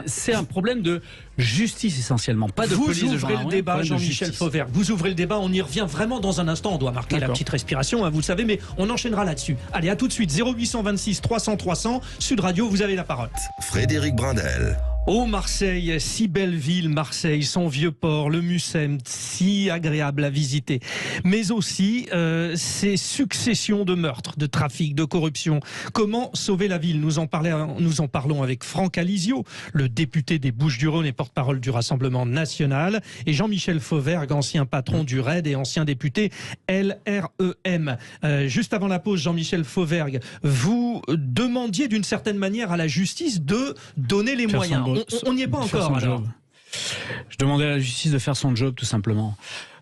C'est un problème de justice essentiellement, pas de police de gendarmerie. Vous ouvrez le débat, Jean-Michel Fauvergue. Vous ouvrez le débat, on y revient vraiment dans un instant. On doit marquer la petite respiration, hein, vous le savez, mais on enchaînera là-dessus. Allez, à tout de suite, 0826 300 300, Sud Radio, vous avez la parole. Frédéric Brindel. Oh Marseille, si belle ville Marseille, son vieux port, le Mucem, si agréable à visiter. Mais aussi ces successions de meurtres, de trafic, de corruption. Comment sauver la ville ? Nous en parlons avec Franck Alizio, le député des Bouches-du-Rhône et porte-parole du Rassemblement national, et Jean-Michel Fauvergue, ancien patron du RAID et ancien député LREM. Juste avant la pause, Jean-Michel Fauvergue, vous demandiez d'une certaine manière à la justice de donner les moyens. On n'y est pas encore, alors. Je demandais à la justice de faire son job, tout simplement.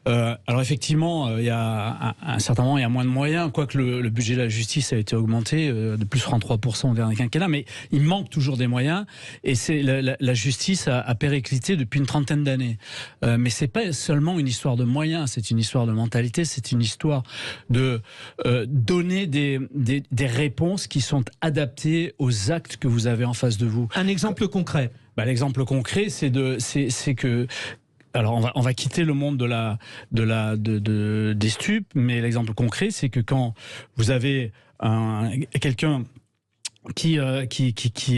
Alors effectivement, il y a un certain moment, il y a moins de moyens, quoique le budget de la justice a été augmenté de plus 33% au dernier quinquennat, mais il manque toujours des moyens, et c'est la justice a périclité depuis une trentaine d'années. Mais c'est pas seulement une histoire de moyens, c'est une histoire de mentalité, c'est une histoire de donner des réponses qui sont adaptées aux actes que vous avez en face de vous. Un exemple concret. L'exemple concret, c'est que... Alors on va quitter le monde des stupes, mais l'exemple concret, c'est que quand vous avez quelqu'un qui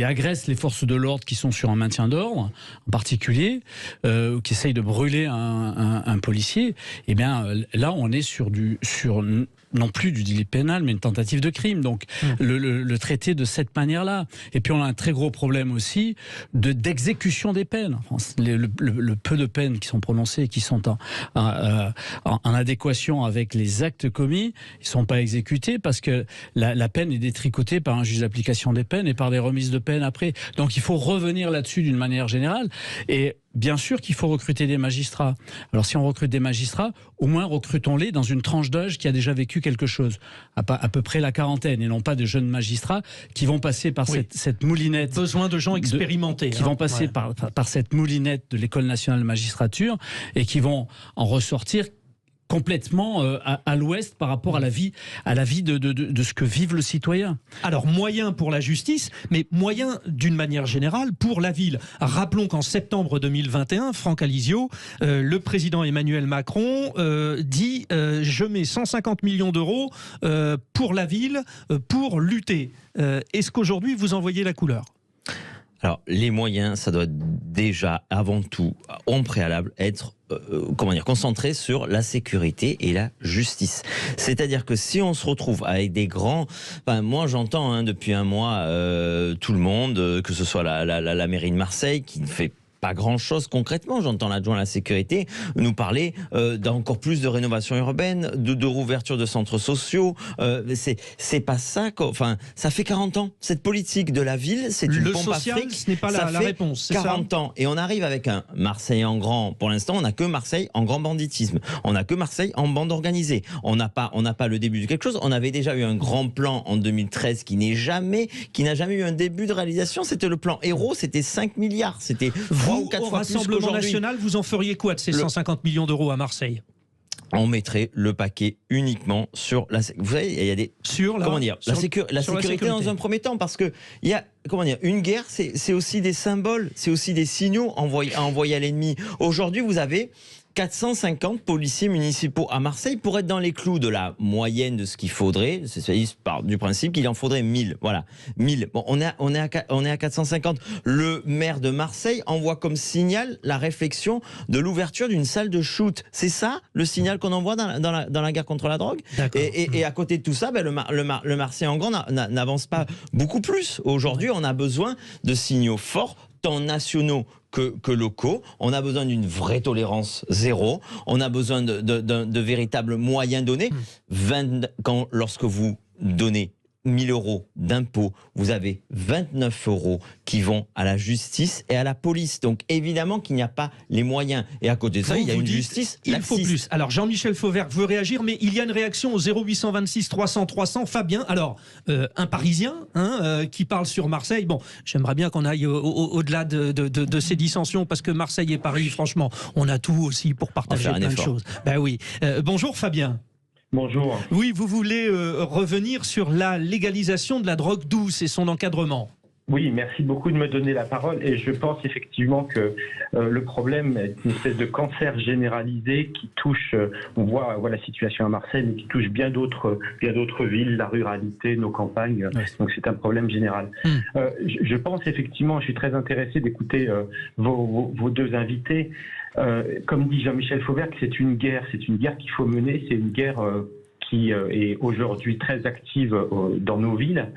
agresse les forces de l'ordre qui sont sur un maintien d'ordre, en particulier, qui essaye de brûler un policier, eh bien là on est sur non plus du délit pénal, mais une tentative de crime. Donc le traiter de cette manière-là. Et puis on a un très gros problème aussi d'exécution des peines. En France, le peu de peines qui sont prononcées, qui sont en adéquation avec les actes commis, ils sont pas exécutés parce que la peine est détricotée par un juge d'application des peines et par des remises de peine après. Donc il faut revenir là-dessus d'une manière générale. Et bien sûr qu'il faut recruter des magistrats. Alors si on recrute des magistrats, au moins recrutons-les dans une tranche d'âge qui a déjà vécu quelque chose, à peu près la quarantaine, et non pas de jeunes magistrats qui vont passer par cette moulinette. Besoin de gens expérimentés. Qui vont passer par cette moulinette de l'École nationale de magistrature et qui vont en ressortir complètement à l'ouest par rapport à la vie de ce que vive le citoyen. Alors, moyens pour la justice, mais moyens d'une manière générale pour la ville. Rappelons qu'en septembre 2021, Franck Alizio, le président Emmanuel Macron dit « Je mets 150 millions d'euros pour la ville, pour lutter ». Est-ce qu'aujourd'hui, vous en voyez la couleur ? Alors, les moyens, ça doit déjà, avant tout, en préalable, être concentré sur la sécurité et la justice. C'est-à-dire que si on se retrouve avec des grands... Enfin, moi, j'entends depuis un mois tout le monde, que ce soit la mairie de Marseille, qui ne fait pas grand-chose concrètement. J'entends l'adjoint à la sécurité nous parler d'encore plus de rénovation urbaine, de réouverture de centres sociaux. C'est pas ça. Enfin, ça fait 40 ans. Cette politique de la ville, c'est une pompe à fric. Ce n'est pas la réponse. Ça fait 40 ans. Et on arrive avec un Marseille en grand. Pour l'instant, on n'a que Marseille en grand banditisme. On n'a que Marseille en bande organisée. On n'a pas le début de quelque chose. On avait déjà eu un grand plan en 2013 qui n'a jamais eu un début de réalisation. C'était le plan Héros. C'était 5 milliards. C'était 3 ou 4 fois plus qu'aujourd'hui. Au Rassemblement national, vous en feriez quoi de ces 150 millions d'euros à Marseille ? On mettrait le paquet uniquement sur la. Vous savez, il y a des. La sécurité dans un premier temps, parce que il y a. Une guerre, c'est aussi des symboles, c'est aussi des signaux à envoyer à l'ennemi. Aujourd'hui, vous avez 450 policiers municipaux à Marseille pour être dans les clous de la moyenne de ce qu'il faudrait. C'est du principe qu'il en faudrait 1000. Voilà, 1000. Bon, on est à 450. Le maire de Marseille envoie comme signal la réflexion de l'ouverture d'une salle de shoot. C'est ça le signal qu'on envoie dans la guerre contre la drogue. Et à côté de tout ça, le Marseille en grand n'avance pas beaucoup plus. Aujourd'hui, on a besoin de signaux forts, tant nationaux que locaux. On a besoin d'une vraie tolérance zéro. On a besoin de véritables moyens donnés. Lorsque vous donnez 1000 euros d'impôts, vous avez 29 euros qui vont à la justice et à la police. Donc évidemment qu'il n'y a pas les moyens. Et à côté de ça, il y a une justice laxiste. Il faut plus. Alors Jean-Michel Fauvergue veut réagir, mais il y a une réaction au 0826 300 300. Fabien, alors un Parisien qui parle sur Marseille. Bon, j'aimerais bien qu'on aille au-delà de ces dissensions, parce que Marseille et Paris, franchement, on a tout aussi pour partager plein de choses. Ben oui. Bonjour Fabien. Bonjour. Oui, vous voulez revenir sur la légalisation de la drogue douce et son encadrement. Oui, merci beaucoup de me donner la parole. Et je pense effectivement que le problème est une espèce de cancer généralisé qui touche, on voit la situation à Marseille, mais qui touche bien d'autres villes, la ruralité, nos campagnes. Ouais. Donc c'est un problème général. Je pense effectivement, je suis très intéressé d'écouter vos deux invités. Comme dit Jean-Michel Fauvergue, c'est une guerre qu'il faut mener. C'est une guerre qui est aujourd'hui très active dans nos villes.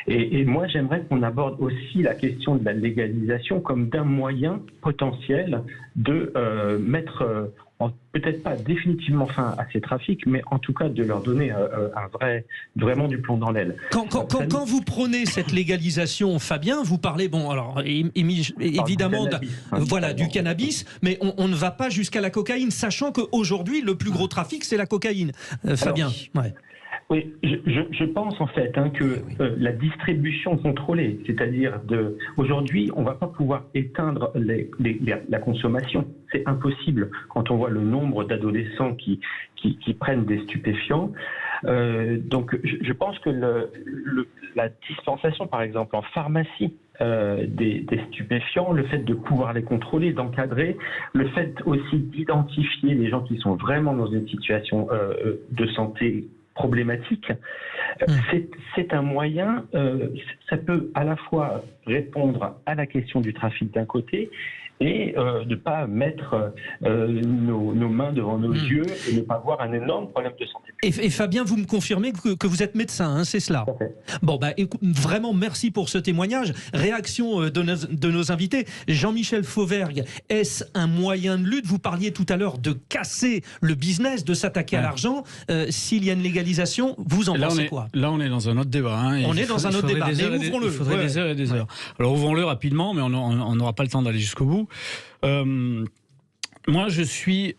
Et moi, j'aimerais qu'on aborde aussi la question de la légalisation comme d'un moyen potentiel de mettre, peut-être pas définitivement fin à ces trafics, mais en tout cas de leur donner vraiment du plomb dans l'aile. Quand vous prenez cette légalisation, Fabien, vous parlez, évidemment, du cannabis, mais on ne va pas jusqu'à la cocaïne, sachant qu'aujourd'hui, le plus gros trafic, c'est la cocaïne. Fabien, Oui, je pense en fait que la distribution contrôlée, c'est-à-dire aujourd'hui, on ne va pas pouvoir éteindre la consommation. C'est impossible quand on voit le nombre d'adolescents qui prennent des stupéfiants. Donc, je pense que la dispensation, par exemple, en pharmacie, des stupéfiants, le fait de pouvoir les contrôler, d'encadrer, le fait aussi d'identifier les gens qui sont vraiment dans une situation de santé problématique, c'est un moyen, ça peut à la fois répondre à la question du trafic d'un côté et ne pas mettre nos mains devant nos yeux et ne pas avoir un énorme problème de santé. Et Fabien, vous me confirmez que vous êtes médecin, c'est cela? Bon, vraiment, merci pour ce témoignage. Réaction de nos invités. Jean-Michel Fauvergue, est-ce un moyen de lutte? Vous parliez tout à l'heure de casser le business, de s'attaquer à l'argent. S'il y a une légalisation, vous en pensez quoi? Là, on est dans un autre débat. On est dans un autre débat, mais ouvrons-le. Il faudrait des heures et des heures. Alors, ouvrons-le rapidement, mais on n'aura pas le temps d'aller jusqu'au bout. Moi, je suis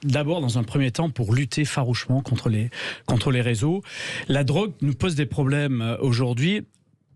d'abord, dans un premier temps, pour lutter farouchement contre les réseaux. La drogue nous pose des problèmes aujourd'hui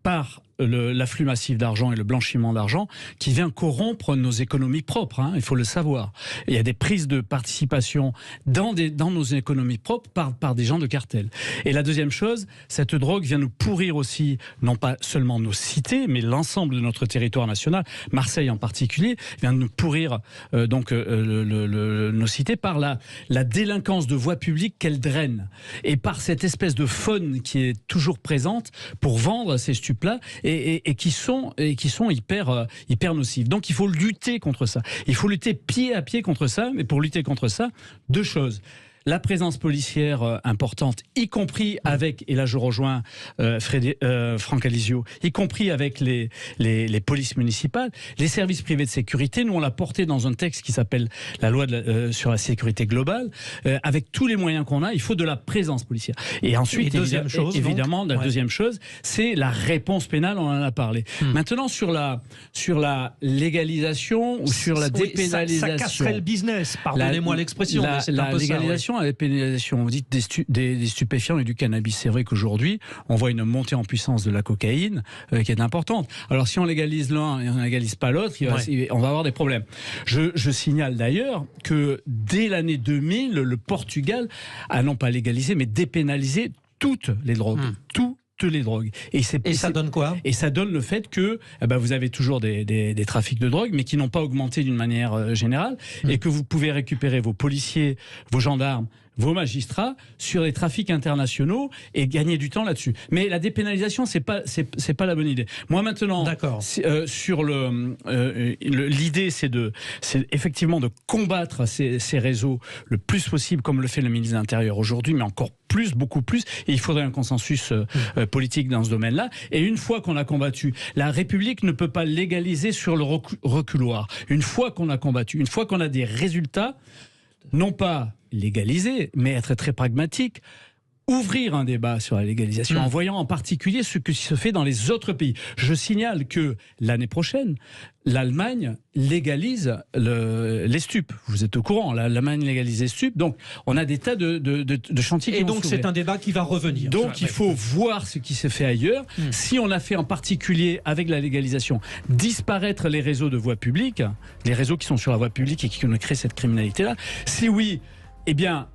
par l'afflux massif d'argent et le blanchiment d'argent qui vient corrompre nos économies propres, il faut le savoir. Il y a des prises de participation dans nos économies propres par des gens de cartel. Et la deuxième chose, cette drogue vient nous pourrir aussi, non pas seulement nos cités, mais l'ensemble de notre territoire national, Marseille en particulier, vient nous pourrir nos cités par la délinquance de voies publiques qu'elle draine et par cette espèce de faune qui est toujours présente pour vendre ces stupes-là et qui sont hyper nocifs. Donc il faut lutter contre ça. Il faut lutter pied à pied contre ça. Mais pour lutter contre ça, deux choses. la présence policière importante, y compris avec, et là je rejoins Franck Alizio, y compris avec les polices municipales, les services privés de sécurité. Nous, on l'a porté dans un texte qui s'appelle la loi sur la sécurité globale. Avec tous les moyens qu'on a, il faut de la présence policière. Et ensuite, évidemment, la deuxième chose, c'est la réponse pénale, on en a parlé. Maintenant, sur la légalisation ou sur la dépénalisation... Ça casserait le business, pardonnez-moi l'expression, mais c'est un peu légalisation, la dépénalisation, vous dites des stupéfiants et du cannabis. C'est vrai qu'aujourd'hui, on voit une montée en puissance de la cocaïne qui est importante. Alors, si on légalise l'un et on ne légalise pas l'autre, on va avoir des problèmes. Je signale d'ailleurs que dès l'année 2000, le Portugal a non pas légalisé, mais dépénalisé toutes les drogues. Toutes les drogues. Et ça donne quoi? Et ça donne le fait que vous avez toujours des trafics de drogue, mais qui n'ont pas augmenté d'une manière générale, et que vous pouvez récupérer vos policiers, vos gendarmes, vos magistrats sur les trafics internationaux et gagner du temps là-dessus. Mais la dépénalisation, c'est pas la bonne idée. Moi maintenant, sur l'idée, c'est effectivement de combattre ces réseaux le plus possible, comme le fait le ministre de l'Intérieur aujourd'hui, mais encore plus, beaucoup plus. Et il faudrait un consensus politique dans ce domaine-là. Et une fois qu'on a combattu, la République ne peut pas légaliser sur le reculoir. Une fois qu'on a combattu, une fois qu'on a des résultats, non pas légaliser, mais être très pragmatique, ouvrir un débat sur la légalisation, en voyant en particulier ce qui se fait dans les autres pays. Je signale que l'année prochaine, l'Allemagne légalise les stupes. Vous êtes au courant, l'Allemagne légalise les stupes. Donc, on a des tas de chantiers qui vont s'ouvrir. Et donc, c'est un débat qui va revenir. Donc, il faut voir ce qui se fait ailleurs. Si on a fait en particulier, avec la légalisation, disparaître les réseaux de voie publique, les réseaux qui sont sur la voie publique et qui ont créé cette criminalité-là, si oui, eh bien,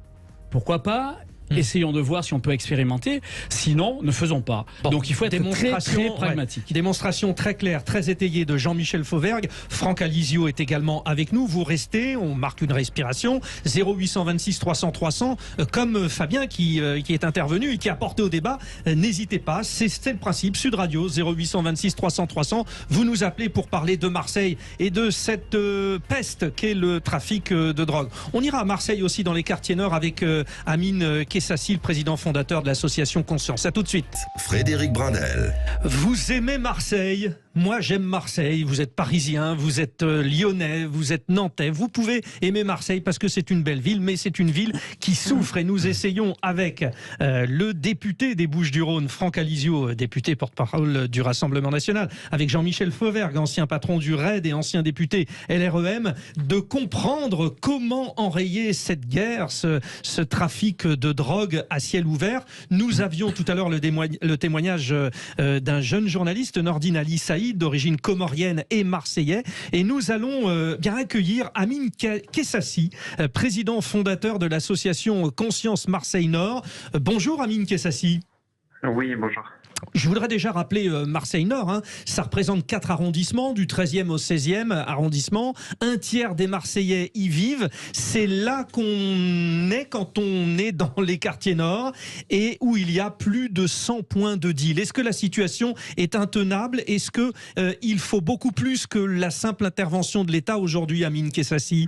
pourquoi pas ? Essayons de voir si on peut expérimenter. Sinon, ne faisons pas. Donc il faut être très pragmatique. Démonstration très claire, très étayée de Jean-Michel Fauvergue. Franck Alizio est également avec nous. Vous restez, on marque une respiration. 0826 300 300. Comme Fabien qui est intervenu et qui a apporté au débat, n'hésitez pas. C'est le principe. Sud Radio 0826 300 300. Vous nous appelez pour parler de Marseille et de cette peste qu'est le trafic de drogue. On ira à Marseille aussi dans les quartiers nord avec Amine Kessassi, le président fondateur de l'association Conscience. À tout de suite. Frédéric Brandel. Vous aimez Marseille? Moi, j'aime Marseille. Vous êtes parisien, vous êtes lyonnais, vous êtes nantais. Vous pouvez aimer Marseille parce que c'est une belle ville, mais c'est une ville qui souffre. Et nous essayons avec le député des Bouches-du-Rhône, Franck Alizio, député porte-parole du Rassemblement national, avec Jean-Michel Fauvergue, ancien patron du RAID et ancien député LREM, de comprendre comment enrayer cette guerre, ce trafic de drogue à ciel ouvert. Nous avions tout à l'heure le témoignage d'un jeune journaliste, Nordine Ali Saïd, d'origine comorienne et marseillais. Et nous allons bien accueillir Amine Kessassi, président fondateur de l'association Conscience Marseille Nord. Bonjour Amine Kessassi. Oui, bonjour. Je voudrais déjà rappeler Marseille-Nord, ça représente 4 arrondissements, du 13e au 16e arrondissement. Un tiers des Marseillais y vivent. C'est là qu'on est quand on est dans les quartiers nord et où il y a plus de 100 points de deal. Est-ce que la situation est intenable? Est-ce qu'il faut beaucoup plus que la simple intervention de l'État aujourd'hui, Amine Kessassi?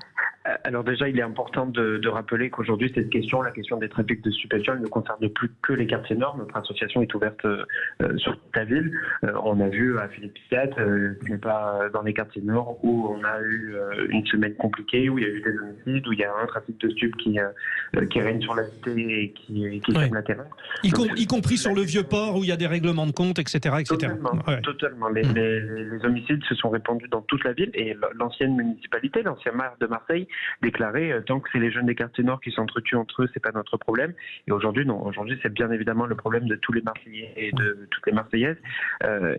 Alors déjà, il est important de rappeler qu'aujourd'hui, cette question, la question des trafics de stupéfiants, ne concerne plus que les quartiers nord. Notre association est ouverte sur toute la ville. On a vu à Philippe Piat, qui n'est pas dans les quartiers nord, où on a eu une semaine compliquée, où il y a eu des homicides, où il y a un trafic de stupes qui règne sur la cité et qui sème la terreur. Y compris sur le Vieux-Port, où il y a des règlements de compte, etc. Totalement. Les homicides se sont répandus dans toute la ville et l'ancienne municipalité, l'ancien maire de Marseille, déclaré tant que c'est les jeunes des quartiers nord qui s'entretuent entre eux, c'est pas notre problème. Et aujourd'hui, non. Aujourd'hui, c'est bien évidemment le problème de tous les Marseillais et de toutes les Marseillaises.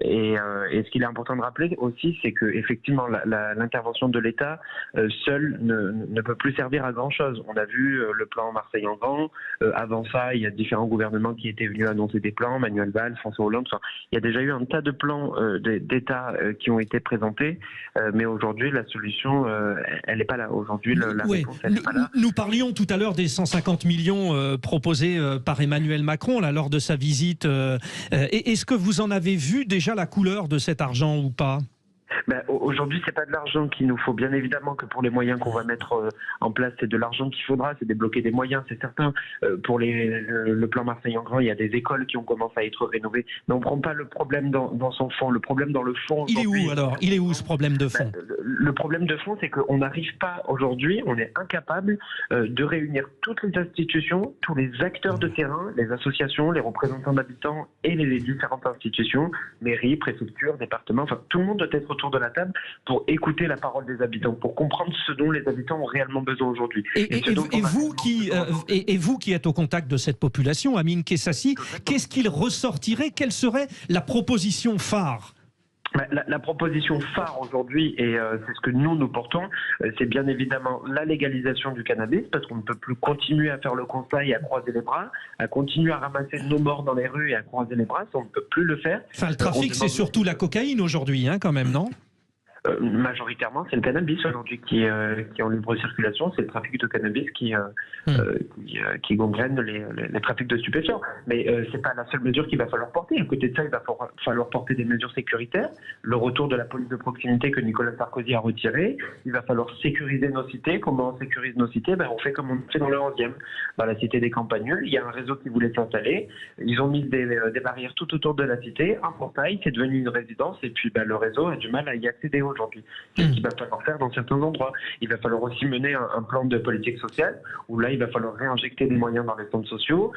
Et ce qu'il est important de rappeler aussi, c'est que effectivement, l'intervention de l'État seule ne peut plus servir à grand chose. On a vu le plan Marseille en grand. Avant ça, il y a différents gouvernements qui étaient venus annoncer des plans. Manuel Valls, François Hollande. Enfin, il y a déjà eu un tas de plans d'État qui ont été présentés. Mais aujourd'hui, la solution, elle n'est pas là. Aujourd'hui, nous parlions tout à l'heure des 150 millions proposés par Emmanuel Macron là, lors de sa visite. Est-ce que vous en avez vu déjà la couleur de cet argent ou pas ? Aujourd'hui, c'est pas de l'argent qu'il nous faut. Bien évidemment que pour les moyens qu'on va mettre en place, c'est de l'argent qu'il faudra, c'est débloquer des moyens, c'est certain. Pour le plan Marseille en grand, il y a des écoles qui ont commencé à être rénovées. Mais on ne prend pas le problème dans son fond. Le problème dans le fond... Il est où alors? Il est où ce problème de fond? Le problème de fond, c'est qu'on n'arrive pas aujourd'hui, on est incapable de réunir toutes les institutions, tous les acteurs de terrain, les associations, les représentants d'habitants et les différentes institutions, mairies, préfectures, départements, enfin tout le monde doit être autour de la table pour écouter la parole des habitants, pour comprendre ce dont les habitants ont réellement besoin aujourd'hui. Et vous qui êtes au contact de cette population, Amine Kessassi, qu'est-ce qu'il ressortirait? Quelle serait la proposition phare? La proposition phare aujourd'hui, et c'est ce que nous portons, c'est bien évidemment la légalisation du cannabis, parce qu'on ne peut plus continuer à faire le constat et à croiser les bras, à continuer à ramasser nos morts dans les rues et à croiser les bras, ça on ne peut plus le faire. Enfin, le trafic, c'est surtout la cocaïne aujourd'hui, hein, quand même, non? Majoritairement, c'est le cannabis aujourd'hui qui est en libre circulation. C'est le trafic de cannabis qui gangrène les trafics de stupéfiants. Mais c'est pas la seule mesure qu'il va falloir porter. À côté de ça, il va falloir porter des mesures sécuritaires. Le retour de la police de proximité que Nicolas Sarkozy a retiré. Il va falloir sécuriser nos cités. Comment on sécurise nos cités? On fait comme on fait dans le 11e, dans la cité des Campagnols. Il y a un réseau qui voulait s'installer. Ils ont mis des barrières tout autour de la cité, un portail, c'est devenu une résidence. Et puis le réseau a du mal à y accéder aujourd'hui. C'est ce qu'il va falloir faire dans certains endroits. Il va falloir aussi mener un plan de politique sociale où là, il va falloir réinjecter des moyens dans les centres sociaux.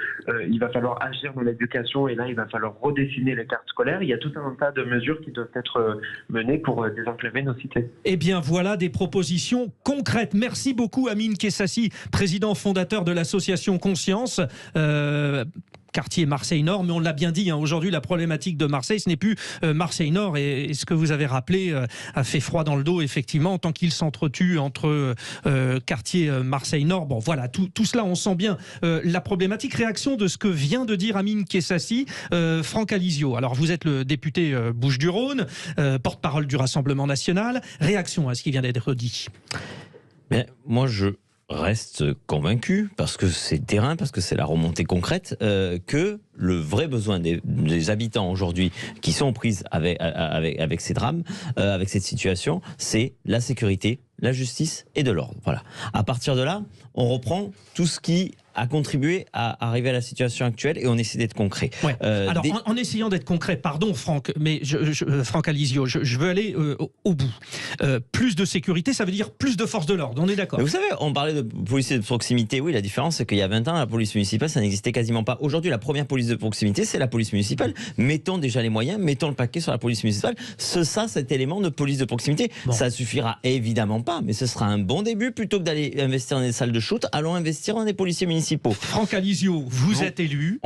Il va falloir agir dans l'éducation et là, il va falloir redessiner les cartes scolaires. Il y a tout un tas de mesures qui doivent être menées pour désenclaver nos cités. Eh bien, voilà des propositions concrètes. Merci beaucoup, Amine Kessassi, président fondateur de l'association Conscience. Quartier Marseille-Nord, mais on l'a bien dit, hein, aujourd'hui la problématique de Marseille, ce n'est plus Marseille-Nord, et ce que vous avez rappelé a fait froid dans le dos, effectivement, tant qu'il s'entretue entre quartier Marseille-Nord. Bon, voilà, tout cela, on sent bien la problématique. Réaction de ce que vient de dire Amine Kessassi, Franck Alizio. Alors, vous êtes le député Bouches-du-Rhône, porte-parole du Rassemblement National. Réaction à ce qui vient d'être dit. Mais moi, je reste convaincu, parce que c'est terrain, parce que c'est la remontée concrète, que le vrai besoin des habitants aujourd'hui qui sont aux prises avec ces drames, avec cette situation, c'est la sécurité, la justice et de l'ordre. Voilà. À partir de là, on reprend tout ce qui a contribué à arriver à la situation actuelle et on essaie d'être concret. Ouais. Alors, en essayant d'être concret, pardon Franck, mais Franck Alizio, je veux aller au bout. Plus de sécurité, ça veut dire plus de force de l'ordre, on est d'accord? Vous savez, on parlait de policiers de proximité, oui, la différence c'est qu'il y a 20 ans, la police municipale, ça n'existait quasiment pas. Aujourd'hui, la première police de proximité, c'est la police municipale. Mettons déjà les moyens, mettons le paquet sur la police municipale. Cet élément de police de proximité, ça suffira évidemment pas, mais ce sera un bon début. Plutôt que d'aller investir dans des salles de shoot, allons investir dans des policiers municipaux. Franck Alizio, vous êtes élu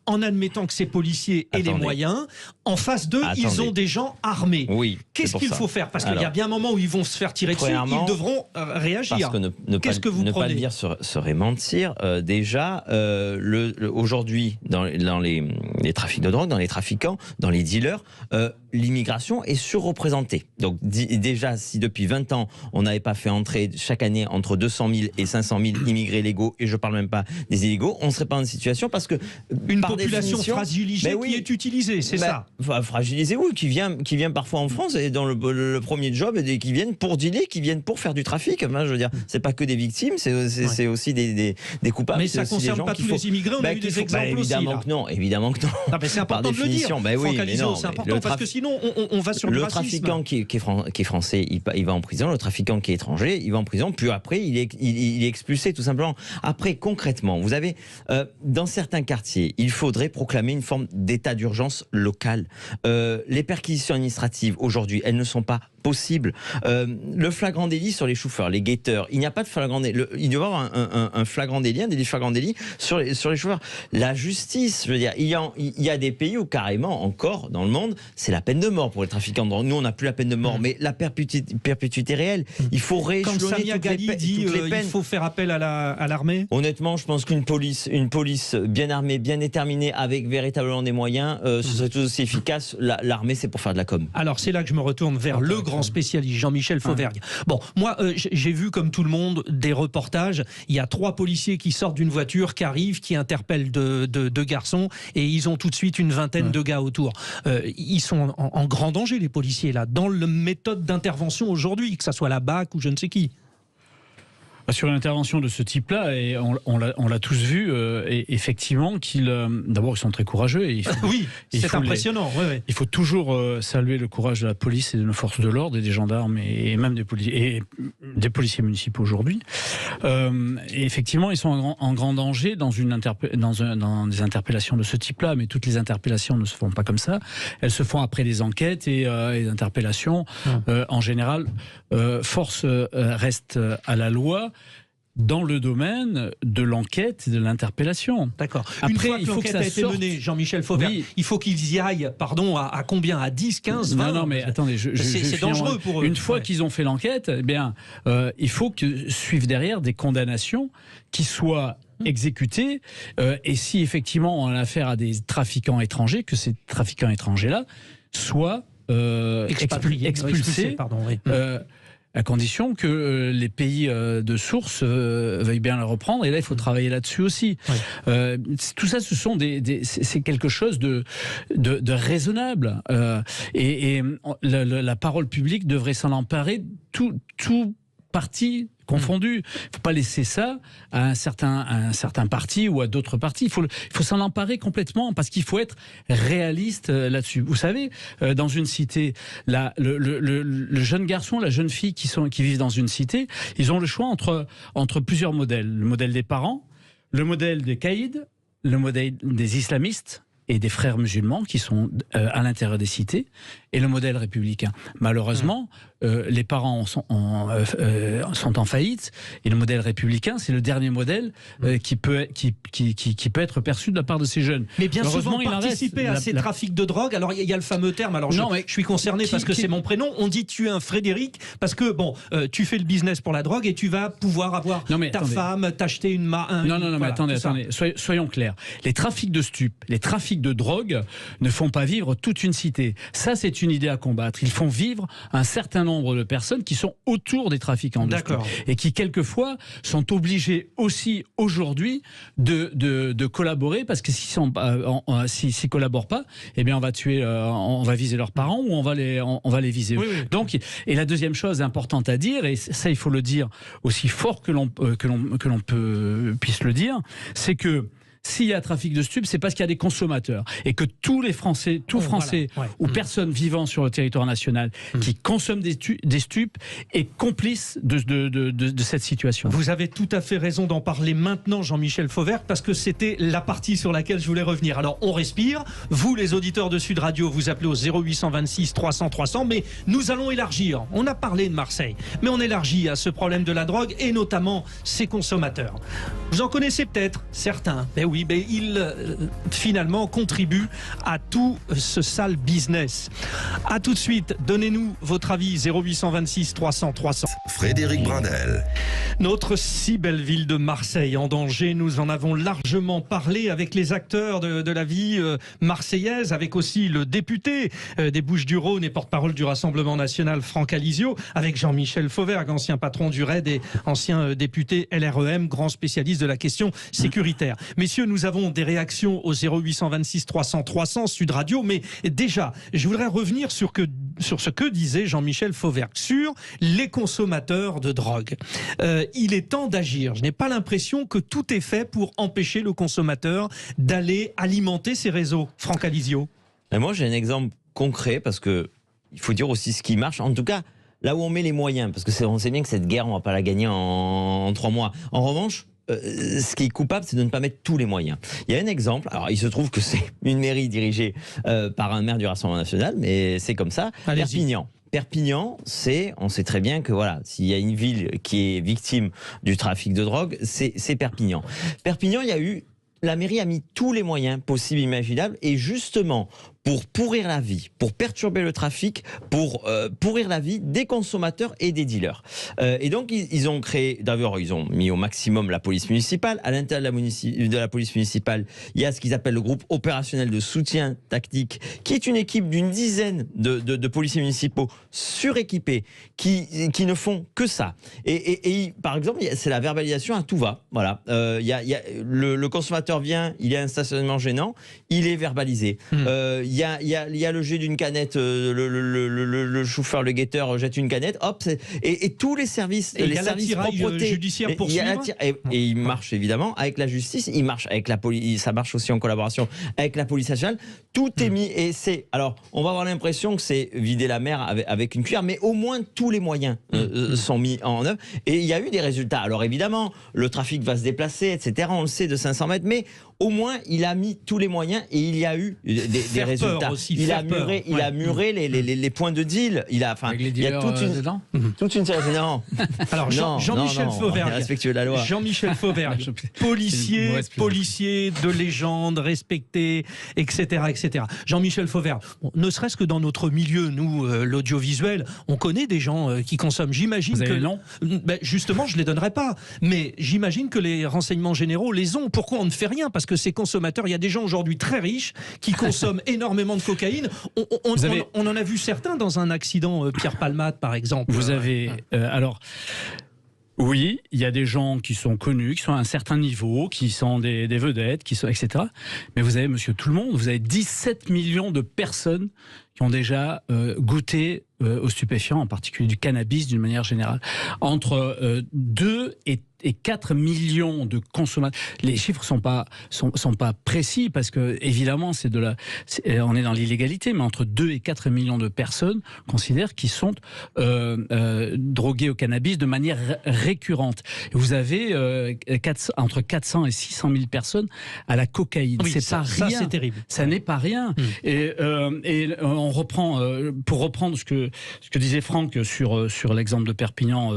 en admettant que ces policiers aient les moyens. En face d'eux, ils ont des gens armés. Oui. Qu'est-ce qu'il faut faire? Parce qu'il y a bien un moment où ils vont se faire tirer dessus, ils devront réagir. Qu'est-ce que vous prenez? Ne pas le dire serait mentir. Déjà, aujourd'hui, dans les trafics de drogue, dans les trafiquants, dans les dealers, l'immigration est surreprésentée. Donc déjà, si depuis 20 ans, on n'avait pas fait entrer chaque année entre 200 000 et 500 000 immigrés légaux, et je ne parle même pas des illégaux, on ne serait pas dans une situation parce que... Une population fragilisée qui est utilisée, c'est ça? Fragilisée, oui, qui vient parfois en France et dans le premier job, et qui viennent pour dealer, qui viennent pour faire du trafic. Enfin, je veux dire, c'est pas que des victimes, c'est aussi des coupables. Mais ça ne concerne pas tous les immigrés, on a eu des exemples évidemment aussi. Évidemment que non. Non, mais c'est important de le dire. Oui, mais non, c'est important parce que sinon on va sur le racisme. Trafiquant qui est français, il va en prison. Le trafiquant qui est étranger, il va en prison. Puis après, il est expulsé, tout simplement. Après, concrètement, vous avez dans certains quartiers, il faudrait proclamer une forme d'état d'urgence local. Les perquisitions administratives aujourd'hui, elles ne sont pas possibles. Le flagrant délit sur les chauffeurs, les guetteurs, il n'y a pas de flagrant délit. Il doit y avoir un flagrant délit, un délit flagrant délit sur les chauffeurs. La justice, je veux dire, il y a des pays où carrément encore dans le monde, c'est la peine de mort pour les trafiquants de drogue. Nous, on n'a plus la peine de mort, mais la perpétuité réelle. Il faut rééchelonner toutes les peines. Il faut faire appel à l'armée. Honnêtement, je pense qu'une police bien armée, bien déterminée, avec véritablement des moyens, ce serait tout aussi efficace. L'armée, c'est pour faire de la com. Alors, c'est là que je me retourne vers le grand grand spécialiste, Jean-Michel Fauvergue. Bon, moi, j'ai vu comme tout le monde des reportages. Il y a 3 policiers qui sortent d'une voiture, qui arrivent, qui interpellent deux garçons, et ils ont tout de suite une vingtaine de gars autour. Ils sont en grand danger, les policiers, là, dans la méthode d'intervention aujourd'hui, que ça soit la BAC ou je ne sais qui. Sur une intervention de ce type-là, et on l'a tous vu, et effectivement, d'abord, ils sont très courageux. Et oui, c'est impressionnant. Il faut toujours saluer le courage de la police et de nos forces de l'ordre, et des gendarmes, et même des policiers municipaux aujourd'hui. Et effectivement, ils sont en grand danger dans des interpellations de ce type-là, mais toutes les interpellations ne se font pas comme ça. Elles se font après des enquêtes et les interpellations. En général, force reste à la loi dans le domaine de l'enquête et de l'interpellation. D'accord. Une fois que l'enquête a été menée, Jean-Michel Fauvergue, il faut qu'ils y aillent, à combien? À 10, 15, 20? Non, mais attendez, c'est dangereux pour eux. Une fois qu'ils ont fait l'enquête, eh bien, il faut que suivent derrière des condamnations qui soient exécutées, et si effectivement on a affaire à des trafiquants étrangers, que ces trafiquants étrangers-là soient expulsés, à condition que les pays de source veuillent bien le reprendre. Et là, il faut travailler là-dessus aussi. Tout ça, c'est quelque chose de raisonnable. Et la parole publique devrait s'en emparer, tout parti confondu. Il ne faut pas laisser ça à un certain parti ou à d'autres partis. Il faut s'en emparer complètement, parce qu'il faut être réaliste là-dessus. Vous savez, dans une cité, le jeune garçon, la jeune fille qui vivent dans une cité, ils ont le choix entre plusieurs modèles. Le modèle des parents, le modèle des caïds, le modèle des islamistes et des frères musulmans qui sont à l'intérieur des cités, et le modèle républicain. Malheureusement, les parents sont en faillite, et le modèle républicain, c'est le dernier modèle qui peut être perçu de la part de ces jeunes. Mais bien souvent, participer à ces trafics de drogue, alors il y a le fameux terme, alors je suis concerné parce que c'est mon prénom, on dit tu es un Frédéric, parce que tu fais le business pour la drogue et tu vas pouvoir avoir femme, t'acheter une mais attendez, soyons clairs. Les trafics de stupes, les trafics de drogue ne font pas vivre toute une cité. Ça, c'est une idée à combattre. Ils font vivre un certain nombre de personnes qui sont autour des trafiquants de stupes et qui, quelquefois, sont obligés aussi aujourd'hui de collaborer, parce que s'ils ne collaborent pas, eh bien, on va viser leurs parents, ou on va les viser eux. Oui. Donc, et la deuxième chose importante à dire, et ça, il faut le dire aussi fort que l'on puisse le dire, c'est que s'il y a trafic de stupes, c'est parce qu'il y a des consommateurs, et que tous les Français, ou personnes vivant sur le territoire national qui consomment des stupes est complice de cette situation. Vous avez tout à fait raison d'en parler maintenant, Jean-Michel Fauvergue, parce que c'était la partie sur laquelle je voulais revenir. Alors on respire, vous les auditeurs de Sud Radio, vous appelez au 0826 300 300, mais nous allons élargir. On a parlé de Marseille, mais on élargit à ce problème de la drogue, et notamment ses consommateurs. Vous en connaissez peut-être certains, oui, mais il finalement contribue à tout ce sale business. À tout de suite, donnez-nous votre avis, 0826 300 300. Frédéric Brindel. Notre si belle ville de Marseille en danger, nous en avons largement parlé avec les acteurs de la vie marseillaise, avec aussi le député des Bouches-du-Rhône et porte-parole du Rassemblement national, Franck Alizio, avec Jean-Michel Fauvergue, ancien patron du RAID et ancien député LREM, grand spécialiste de la question sécuritaire. Messieurs, nous avons des réactions au 0826 300 300 Sud Radio, mais déjà, je voudrais revenir sur ce que disait Jean-Michel Fauvergue sur les consommateurs de drogue. Il est temps d'agir. Je n'ai pas l'impression que tout est fait pour empêcher le consommateur d'aller alimenter ces réseaux. Franck Alizio. Et moi, j'ai un exemple concret, parce que il faut dire aussi ce qui marche. En tout cas, là où on met les moyens, parce que on sait bien que cette guerre, on ne va pas la gagner en 3 mois. En revanche, ce qui est coupable, c'est de ne pas mettre tous les moyens. Il y a un exemple, alors il se trouve que c'est une mairie dirigée par un maire du Rassemblement national, mais c'est comme ça, Perpignan. Perpignan, on sait très bien que voilà, s'il y a une ville qui est victime du trafic de drogue, c'est Perpignan. Perpignan, la mairie a mis tous les moyens possibles, imaginables, et justement, pour pourrir la vie, pour perturber le trafic, pour pourrir la vie des consommateurs et des dealers. Et donc, ils ont créé, d'abord, ils ont mis au maximum la police municipale. À l'intérieur de la police municipale, il y a ce qu'ils appellent le groupe opérationnel de soutien tactique, qui est une équipe d'une dizaine de policiers municipaux suréquipés, qui ne font que ça. Et par exemple, c'est la verbalisation à tout va. Voilà. Le consommateur vient, il y a un stationnement gênant, il est verbalisé. Il y a le jet d'une canette, le chauffeur, le guetteur jette une canette, hop, et tous les services, les services propreté judiciaire pour suivre. Et il marche évidemment avec la justice, il marche avec la police, ça marche aussi en collaboration avec la police nationale. Tout est mis, et c'est, alors on va avoir l'impression que c'est vider la mer avec une cuillère, mais au moins tous les moyens sont mis en œuvre, et il y a eu des résultats. Alors évidemment, le trafic va se déplacer, etc. On le sait, de 500 mètres, mais au moins il a mis tous les moyens et il y a eu des résultats. Aussi, il a muré les points de deal. Il a toute une série. Non. Alors Jean-Michel Fauvergue, respectueux de la loi. Jean-Michel Fauvergue, policier de légende, respecté, etc., etc. Jean-Michel Fauvergue, ne serait-ce que dans notre milieu, nous, l'audiovisuel, on connaît des gens qui consomment. J'imagine que non. Justement, je les donnerai pas. Mais j'imagine que les renseignements généraux les ont. Pourquoi on ne fait rien? Parce que ces consommateurs, il y a des gens aujourd'hui très riches qui consomment énormément de cocaïne. On en a vu certains dans un accident, Pierre Palmade par exemple. Vous avez alors. Oui, il y a des gens qui sont connus, qui sont à un certain niveau, qui sont des vedettes, qui sont, etc. Mais vous avez, monsieur tout le monde, vous avez 17 millions de personnes qui ont déjà goûté aux stupéfiants, en particulier du cannabis d'une manière générale. Entre 2 et 4 millions de consommateurs. Les chiffres sont pas précis parce que évidemment on est dans l'illégalité, mais entre 2 et 4 millions de personnes considèrent qu'ils sont drogués au cannabis de manière récurrente. Vous avez entre 400 et 600 000 personnes à la cocaïne. Oui, c'est pas rien. Ça, c'est terrible. Ça n'est pas rien. Et on reprend, pour reprendre ce que disait Franck sur l'exemple de Perpignan,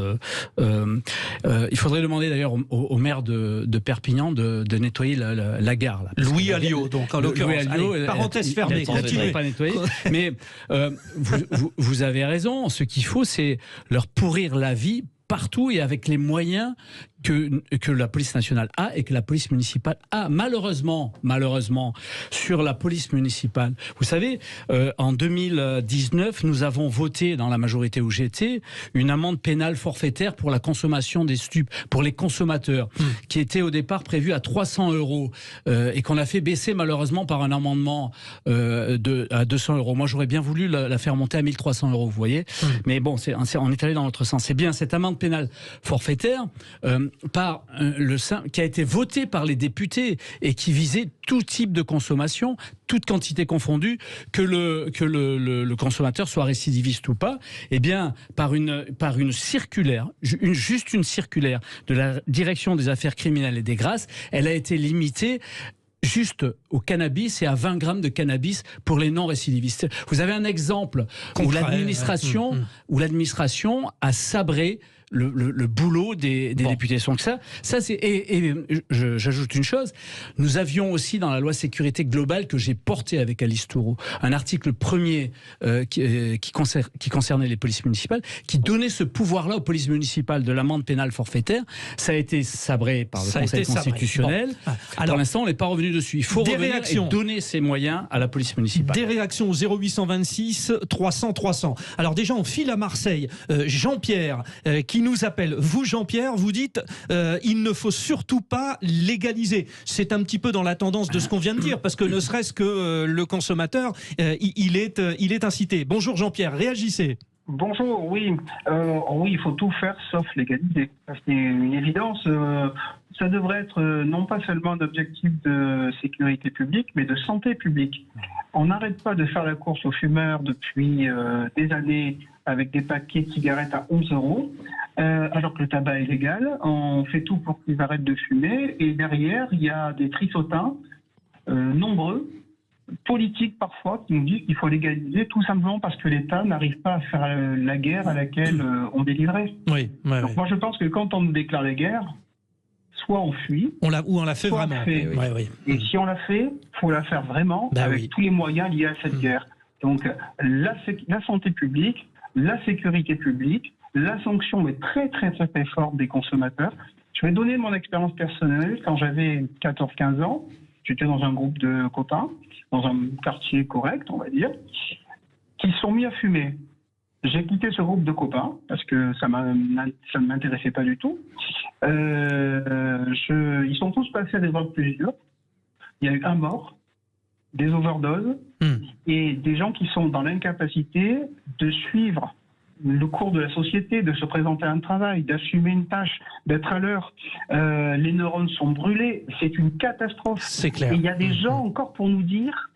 il faudrait demander d'ailleurs au maire de Perpignan de nettoyer la gare. Là, Louis Alliot, donc en l'occurrence. Parenthèse fermée. Continuez. Pas nettoyer. Mais vous avez raison. Ce qu'il faut, c'est leur pourrir la vie partout et avec les moyens que la police nationale a et que la police municipale a. Malheureusement, sur la police municipale, vous savez, en 2019, nous avons voté dans la majorité où j'étais une amende pénale forfaitaire pour la consommation des stupes, pour les consommateurs, qui était au départ prévue à 300 € et qu'on a fait baisser malheureusement par un amendement à 200 €. Moi, j'aurais bien voulu la faire monter à 1300 €, vous voyez. Mais bon, on est allé dans l'autre sens. C'est bien cette amende pénale forfaitaire qui a été votée par les députés et qui visait tout type de consommation, toute quantité confondue, que le consommateur soit récidiviste ou pas. Eh bien, par une circulaire, juste une circulaire de la direction des affaires criminelles et des grâces, elle a été limitée juste au cannabis et à 20 grammes de cannabis pour les non-récidivistes. Vous avez un exemple où l'administration a sabré le boulot des députés. Donc ça c'est et j'ajoute une chose. Nous avions aussi dans la loi sécurité globale que j'ai portée avec Alice Touroux un article premier qui concernait les polices municipales, qui donnait ce pouvoir-là aux polices municipales de l'amende pénale forfaitaire. Ça a été sabré par le Conseil constitutionnel. Bon. Alors, pour l'instant, on n'est pas revenu dessus. Il faut revenir et donner ces moyens à la police municipale. Des réactions au 0826 300 300. Alors déjà, on file à Marseille. Jean-Pierre qui nous appelle. Vous, Jean-Pierre, vous dites il ne faut surtout pas légaliser. C'est un petit peu dans la tendance de ce qu'on vient de dire, parce que ne serait-ce que le consommateur, il est incité. Bonjour Jean-Pierre, réagissez. Bonjour, oui. Oui, il faut tout faire sauf légaliser. C'est une évidence. Ça devrait être non pas seulement un objectif de sécurité publique, mais de santé publique. On n'arrête pas de faire la course aux fumeurs depuis des années avec des paquets de cigarettes à 11 €, alors que le tabac est légal. On fait tout pour qu'ils arrêtent de fumer. Et derrière, il y a des trissotins nombreux, politiques parfois, qui nous disent qu'il faut légaliser tout simplement parce que l'État n'arrive pas à faire la guerre à laquelle on est livré. Oui, Donc moi, je pense que quand on nous déclare la guerre, soit on fuit. On l'a fait soit vraiment. Et si on l'a fait, il faut la faire vraiment avec tous les moyens liés à cette guerre. Donc la santé publique, la sécurité publique, la sanction est très très très très forte des consommateurs. Je vais donner mon expérience personnelle. Quand j'avais 14-15 ans, j'étais dans un groupe de copains, dans un quartier correct, on va dire, qui se sont mis à fumer. J'ai quitté ce groupe de copains parce que ça ne m'intéressait pas du tout. Ils sont tous passés à des drogues plus dures. Il y a eu un mort, des overdoses et des gens qui sont dans l'incapacité de suivre le cours de la société, de se présenter à un travail, d'assumer une tâche, d'être à l'heure. Les neurones sont brûlés. C'est une catastrophe. C'est clair. Et il y a des gens encore pour nous dire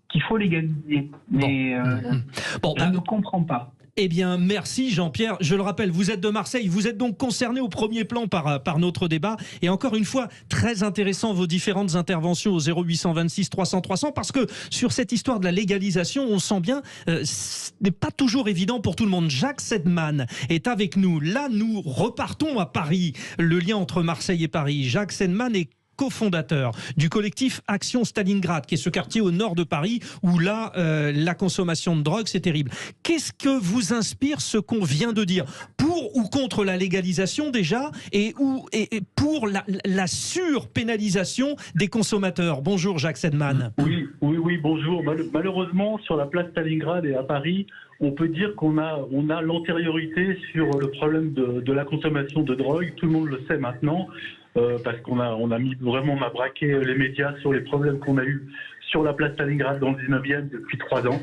qu'il faut légaliser. Mais je ne comprends pas. Eh bien, merci Jean-Pierre. Je le rappelle, vous êtes de Marseille, vous êtes donc concerné au premier plan par notre débat. Et encore une fois, très intéressant vos différentes interventions au 0826 300 300, parce que sur cette histoire de la légalisation, on sent bien, ce n'est pas toujours évident pour tout le monde. Jacques Sedman est avec nous. Là, nous repartons à Paris. Le lien entre Marseille et Paris. Jacques Sedman est cofondateur du collectif Action Stalingrad, qui est ce quartier au nord de Paris où là, la consommation de drogue, c'est terrible. Qu'est-ce que vous inspire ce qu'on vient de dire? Pour ou contre la légalisation déjà, et pour la surpénalisation des consommateurs? Bonjour Jacques Sedman. Oui, bonjour. Malheureusement, sur la place Stalingrad et à Paris, on peut dire qu'on a l'antériorité sur le problème de la consommation de drogue. Tout le monde le sait maintenant. Parce qu'on a braqué les médias sur les problèmes qu'on a eu sur la place Stalingrad dans le 19e depuis 3 ans.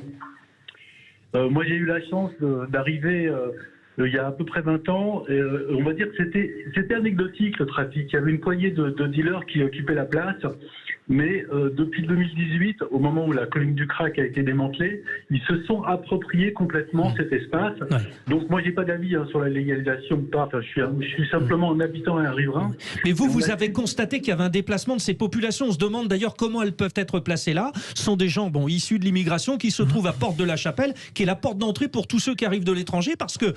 Moi, j'ai eu la chance d'arriver il y a à peu près 20 ans. Et, on va dire que c'était anecdotique le trafic. Il y avait une poignée de dealers qui occupaient la place. Mais depuis 2018, au moment où la colline du crack a été démantelée, ils se sont appropriés complètement cet espace. Ouais. Donc moi, j'ai pas d'avis sur la légalisation ou pas. Enfin, je suis simplement un habitant et un riverain. Mais vous avez constaté qu'il y avait un déplacement de ces populations. On se demande d'ailleurs comment elles peuvent être placées là. Ce sont des gens issus de l'immigration qui se trouvent à Porte de la Chapelle, qui est la porte d'entrée pour tous ceux qui arrivent de l'étranger, parce que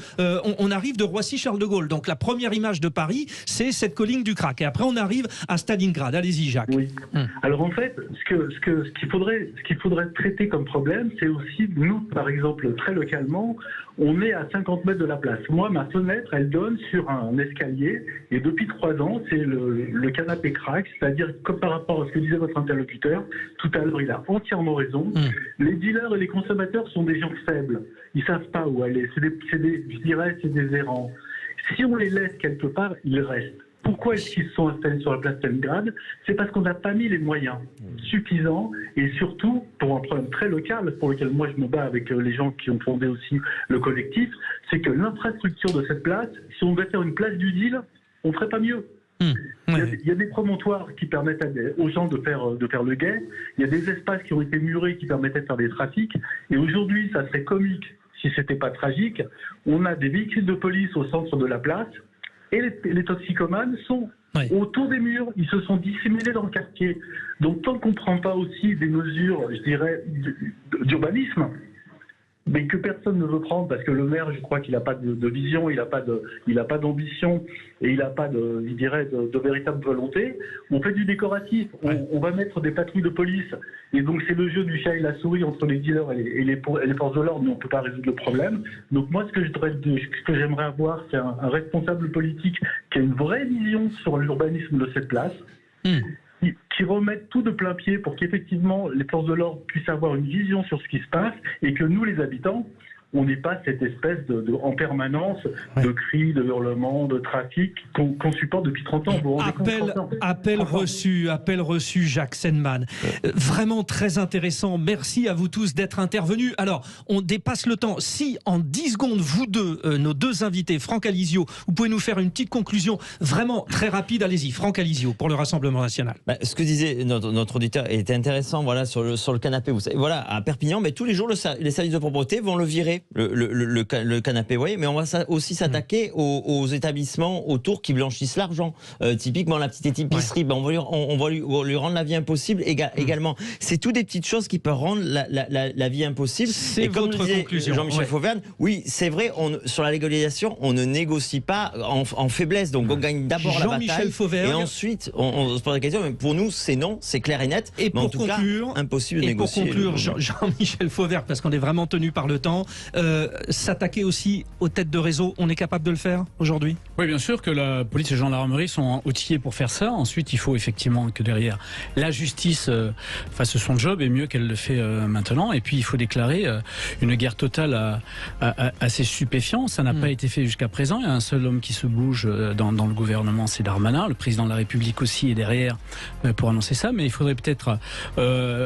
on arrive de Roissy-Charles de Gaulle. Donc la première image de Paris, c'est cette colline du crack. Et après, on arrive à Stalingrad. Allez-y, Jacques. Oui. Alors en fait, ce qu'il faudrait traiter comme problème, c'est aussi, nous, par exemple, très localement, on est à 50 mètres de la place. Moi, ma fenêtre, elle donne sur un escalier, et depuis 3 ans, c'est le canapé crack, c'est-à-dire, comme par rapport à ce que disait votre interlocuteur, tout à l'heure, il a entièrement raison. Les dealers et les consommateurs sont des gens faibles. Ils savent pas où aller. C'est des errants. Si on les laisse quelque part, ils restent. Pourquoi est-ce qu'ils se sont installés sur la place Stalingrad? C'est parce qu'on n'a pas mis les moyens suffisants, et surtout pour un problème très local pour lequel moi je me bats avec les gens qui ont fondé aussi le collectif, c'est que l'infrastructure de cette place, si on devait faire une place du deal, on ne ferait pas mieux. Il y a des promontoires qui permettent aux gens de faire le guet, il y a des espaces qui ont été murés qui permettaient de faire des trafics, et aujourd'hui ça serait comique si c'était pas tragique. On a des véhicules de police au centre de la place, et les toxicomanes sont autour des murs, ils se sont disséminés dans le quartier. Donc tant qu'on ne prend pas aussi des mesures, je dirais, d'urbanisme, mais que personne ne veut prendre, parce que le maire, je crois qu'il n'a pas de vision, il n'a pas d'ambition, et il n'a pas de véritable volonté. On fait du décoratif, on va mettre des patrouilles de police, et donc c'est le jeu du chat et la souris entre les dealers et les forces de l'ordre, mais on ne peut pas résoudre le problème. Donc moi, ce que j'aimerais avoir, c'est un responsable politique qui a une vraie vision sur l'urbanisme de cette place, qui remettent tout de plein pied pour qu'effectivement les forces de l'ordre puissent avoir une vision sur ce qui se passe, et que nous, les habitants, on n'ait pas cette espèce en permanence de cris, de hurlements, de trafic qu'on supporte depuis 30 ans. Appel reçu, Jacques Sedman. Vraiment très intéressant. Merci à vous tous d'être intervenus. Alors, on dépasse le temps. Si, en 10 secondes, vous deux, nos deux invités, Franck Alizio, vous pouvez nous faire une petite conclusion vraiment très rapide. Allez-y, Franck Alizio, pour le Rassemblement National. Ce que disait notre auditeur était intéressant, sur le canapé. Vous savez, à Perpignan, tous les jours, les services de propreté vont le virer. le canapé, vous voyez, mais on va aussi s'attaquer aux établissements autour qui blanchissent l'argent. Typiquement, la petite épicerie, on va lui rendre la vie impossible également. C'est tout des petites choses qui peuvent rendre la vie impossible. C'est votre conclusion. Jean-Michel Fauvergue, oui, c'est vrai, sur la légalisation, on ne négocie pas en faiblesse. Donc on gagne d'abord la bataille et ensuite on se pose la question. Mais pour nous, c'est non, c'est clair et net. Et mais pour conclure, impossible de négocier. Pour conclure, Jean-Michel Fauvergue, parce qu'on est vraiment tenu par le temps, s'attaquer aussi aux têtes de réseau, on est capable de le faire aujourd'hui? Oui, bien sûr que la police et la gendarmerie sont outillés pour faire ça. Ensuite, il faut effectivement que derrière la justice fasse son job et mieux qu'elle le fait maintenant. Et puis, il faut déclarer une guerre totale à ces stupéfiants. Ça n'a pas été fait jusqu'à présent. Il y a un seul homme qui se bouge dans le gouvernement, c'est Darmanin. Le président de la République aussi est derrière pour annoncer ça. Mais il faudrait peut-être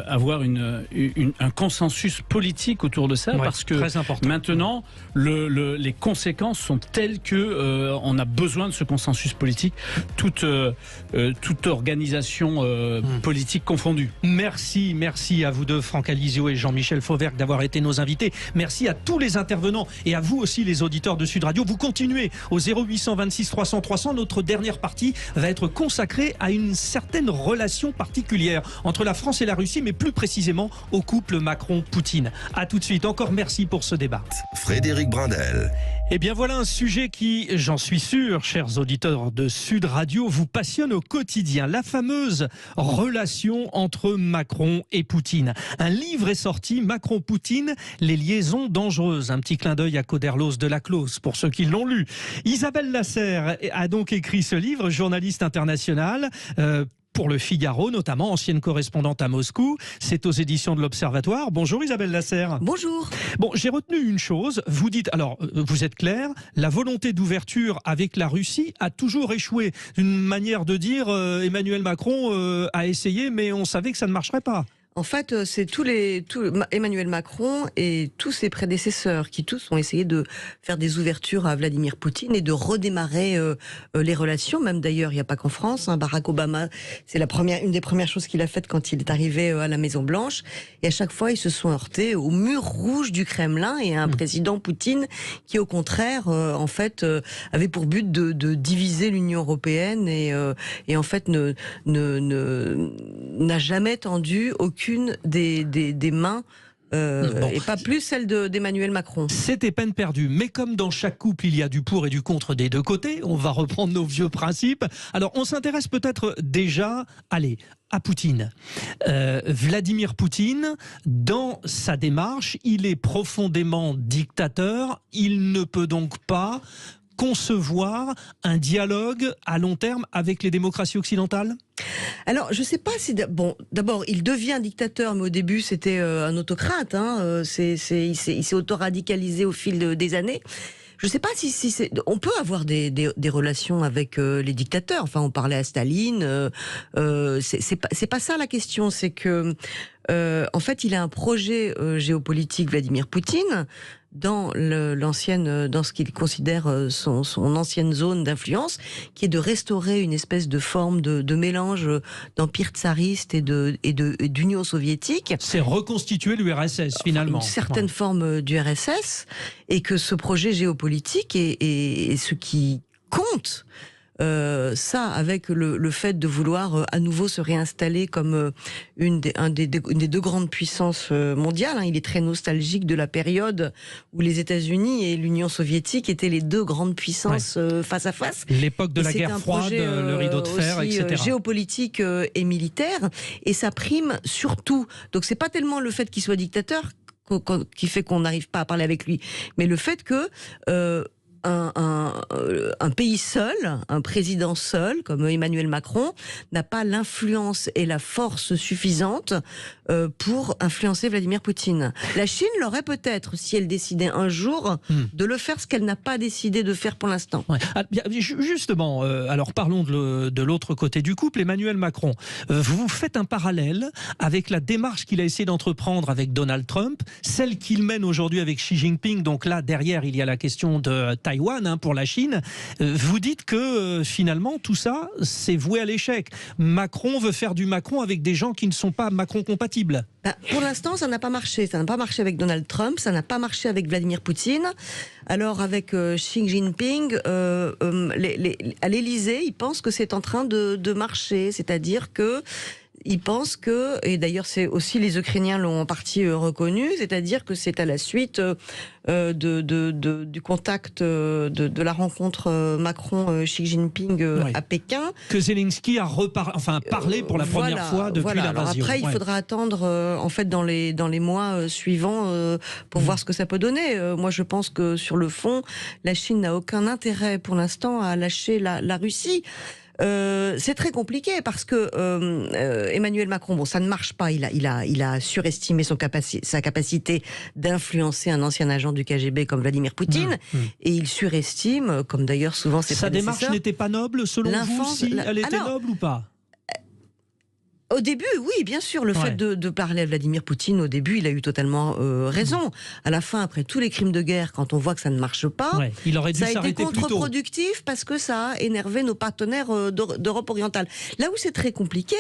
avoir un consensus politique autour de ça, parce que maintenant, les conséquences sont telles que on a besoin de ce consensus politique, toute organisation politique confondue. Merci à vous deux, Franck Alizio et Jean-Michel Fauvergue, d'avoir été nos invités. Merci à tous les intervenants et à vous aussi, les auditeurs de Sud Radio. Vous continuez au 0826 300 300. Notre dernière partie va être consacrée à une certaine relation particulière entre la France et la Russie, mais plus précisément au couple Macron-Poutine. À tout de suite. Encore merci pour ce débat. Frédéric Brindel. Eh bien voilà un sujet qui, j'en suis sûr, chers auditeurs de Sud Radio, vous passionne au quotidien. La fameuse relation entre Macron et Poutine. Un livre est sorti, Macron-Poutine, les liaisons dangereuses. Un petit clin d'œil à Coderlos de la Close, pour ceux qui l'ont lu. Isabelle Lasserre a donc écrit ce livre, journaliste internationale, pour le Figaro, notamment, ancienne correspondante à Moscou. C'est aux éditions de l'Observatoire. Bonjour Isabelle Lasserre. Bonjour. Bon, j'ai retenu une chose. Vous dites, alors, vous êtes clair, la volonté d'ouverture avec la Russie a toujours échoué. Une manière de dire, Emmanuel Macron a essayé, mais on savait que ça ne marcherait pas. En fait, c'est Emmanuel Macron et tous ses prédécesseurs qui tous ont essayé de faire des ouvertures à Vladimir Poutine et de redémarrer les relations. Même d'ailleurs, il n'y a pas qu'en France. Barack Obama, c'est une des premières choses qu'il a faites quand il est arrivé à la Maison Blanche. Et à chaque fois, ils se sont heurtés au mur rouge du Kremlin et à un président Poutine qui, au contraire, en fait, avait pour but de diviser l'Union européenne et en fait n'a jamais tendu aucune des mains et pas plus celle d'Emmanuel Macron. C'était peine perdue. Mais comme dans chaque couple, il y a du pour et du contre des deux côtés, on va reprendre nos vieux principes. Alors, on s'intéresse peut-être déjà, à Poutine. Vladimir Poutine, dans sa démarche, il est profondément dictateur. Il ne peut donc pas concevoir un dialogue à long terme avec les démocraties occidentales? Alors, je ne sais pas si... Bon, d'abord, il devient dictateur, mais au début, c'était un autocrate. Il s'est auto-radicalisé au fil des années. Je ne sais pas si on peut avoir des relations avec les dictateurs. Enfin, on parlait à Staline. C'est pas ça la question. C'est que, en fait, il a un projet géopolitique, Vladimir Poutine, dans ce qu'il considère son ancienne zone d'influence, qui est de restaurer une espèce de forme de mélange d'empire tsariste et d'Union soviétique. C'est reconstituer l'URSS finalement. Une certaine forme d'URSS, et que ce projet géopolitique est ce qui compte. Ça, avec le fait de vouloir à nouveau se réinstaller comme une des deux grandes puissances mondiales. Il est très nostalgique de la période où les États-Unis et l'Union soviétique étaient les deux grandes puissances face à face. L'époque de la guerre froide, le rideau de fer, aussi, etc. Géopolitique et militaire, et ça prime surtout. Donc c'est pas tellement le fait qu'il soit dictateur qui fait qu'on n'arrive pas à parler avec lui, mais le fait que un pays seul, un président seul, comme Emmanuel Macron, n'a pas l'influence et la force suffisante pour influencer Vladimir Poutine. La Chine l'aurait peut-être, si elle décidait un jour de le faire, ce qu'elle n'a pas décidé de faire pour l'instant. Ouais. Justement, alors parlons de l'autre côté du couple, Emmanuel Macron. Vous faites un parallèle avec la démarche qu'il a essayé d'entreprendre avec Donald Trump, celle qu'il mène aujourd'hui avec Xi Jinping. Donc là, derrière, il y a la question de Taïwan, pour la Chine. Vous dites que finalement tout ça, c'est voué à l'échec. Macron veut faire du Macron avec des gens qui ne sont pas Macron compatibles. Pour l'instant, ça n'a pas marché. Ça n'a pas marché avec Donald Trump, ça n'a pas marché avec Vladimir Poutine. Alors avec Xi Jinping, à l'Élysée, ils pensent que c'est en train de marcher. C'est-à-dire que ils pensent que, et d'ailleurs c'est aussi les Ukrainiens l'ont en partie reconnu, c'est-à-dire que c'est à la suite du contact de la rencontre Macron-Xi Jinping à Pékin que Zelensky a parlé pour la première fois depuis l'invasion. Alors après, il faudra attendre en fait dans les mois suivants pour voir ce que ça peut donner. Moi, je pense que sur le fond, la Chine n'a aucun intérêt pour l'instant à lâcher la Russie. C'est très compliqué parce que Emmanuel Macron, ça ne marche pas. Il a surestimé sa capacité d'influencer un ancien agent du KGB comme Vladimir Poutine, et il surestime, comme d'ailleurs souvent ses prédécesseurs. Sa démarche n'était pas noble selon vous, si elle était noble ou pas? Au début, oui, bien sûr, le fait de parler à Vladimir Poutine, au début, il a eu totalement raison. À la fin, après tous les crimes de guerre, quand on voit que ça ne marche pas, il aurait dû ça a été s'arrêter plus tôt. contre-productif parce que ça a énervé nos partenaires d'Europe orientale. Là où c'est très compliqué,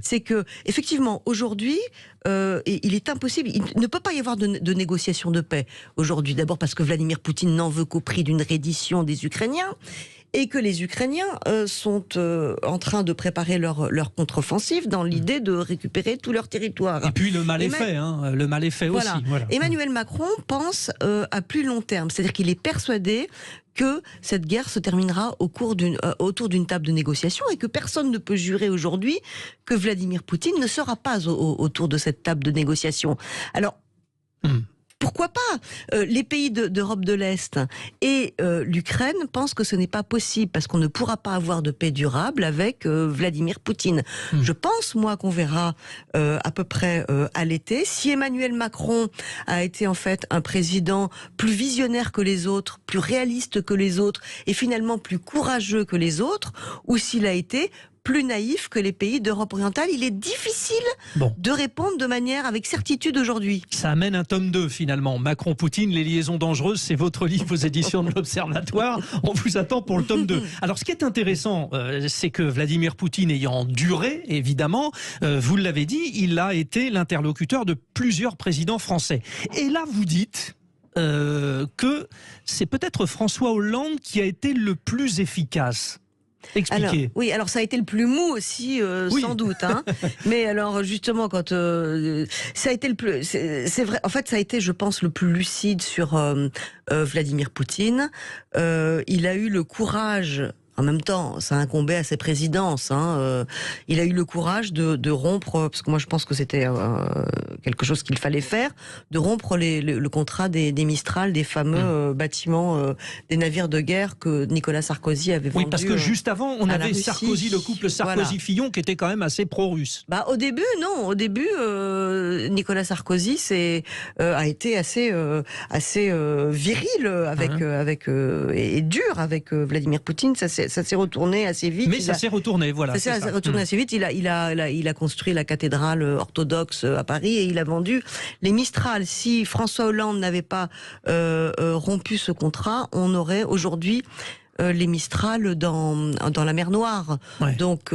c'est que, effectivement, aujourd'hui, il est impossible, il ne peut pas y avoir de négociation de paix aujourd'hui. D'abord parce que Vladimir Poutine n'en veut qu'au prix d'une reddition des Ukrainiens. Et que les Ukrainiens sont en train de préparer leur contre-offensive dans l'idée de récupérer tout leur territoire. Et puis le mal est fait, le mal est fait aussi. Voilà. Emmanuel Macron pense à plus long terme, c'est-à-dire qu'il est persuadé que cette guerre se terminera autour d'une table de négociation et que personne ne peut jurer aujourd'hui que Vladimir Poutine ne sera pas autour de cette table de négociation. Alors, pourquoi pas? Les pays d'Europe de l'Est et l'Ukraine pensent que ce n'est pas possible parce qu'on ne pourra pas avoir de paix durable avec Vladimir Poutine. Je pense, moi, qu'on verra à peu près à l'été. Si Emmanuel Macron a été en fait un président plus visionnaire que les autres, plus réaliste que les autres et finalement plus courageux que les autres, ou s'il a été plus naïf que les pays d'Europe orientale, il est difficile de répondre de manière avec certitude aujourd'hui. Ça amène un tome 2 finalement. Macron-Poutine, les liaisons dangereuses, c'est votre livre aux éditions de l'Observatoire. On vous attend pour le tome 2. Alors ce qui est intéressant, c'est que Vladimir Poutine ayant duré, évidemment, vous l'avez dit, il a été l'interlocuteur de plusieurs présidents français. Et là vous dites que c'est peut-être François Hollande qui a été le plus efficace. Expliquez. Alors ça a été le plus mou aussi, sans doute. Mais alors justement, quand ça a été le plus, c'est vrai. En fait, ça a été, je pense, le plus lucide sur Vladimir Poutine. Il a eu le courage. En même temps, ça incombait à ses présidences. Il a eu le courage de rompre, parce que moi je pense que c'était quelque chose qu'il fallait faire, de rompre le contrat des Mistral, des fameux bâtiments des navires de guerre que Nicolas Sarkozy avait vendus. Oui, parce que juste avant, on avait Sarkozy, le couple Sarkozy-Fillon, qui était quand même assez pro-russe. Au début, non. Au début, Nicolas Sarkozy a été assez viril et dur avec Vladimir Poutine. Ça s'est retourné assez vite. Mais ça s'est retourné, voilà. Ça s'est retourné assez vite. Il a construit la cathédrale orthodoxe à Paris et il a vendu les Mistral. Si François Hollande n'avait pas rompu ce contrat, on aurait aujourd'hui les Mistral dans la mer Noire. Donc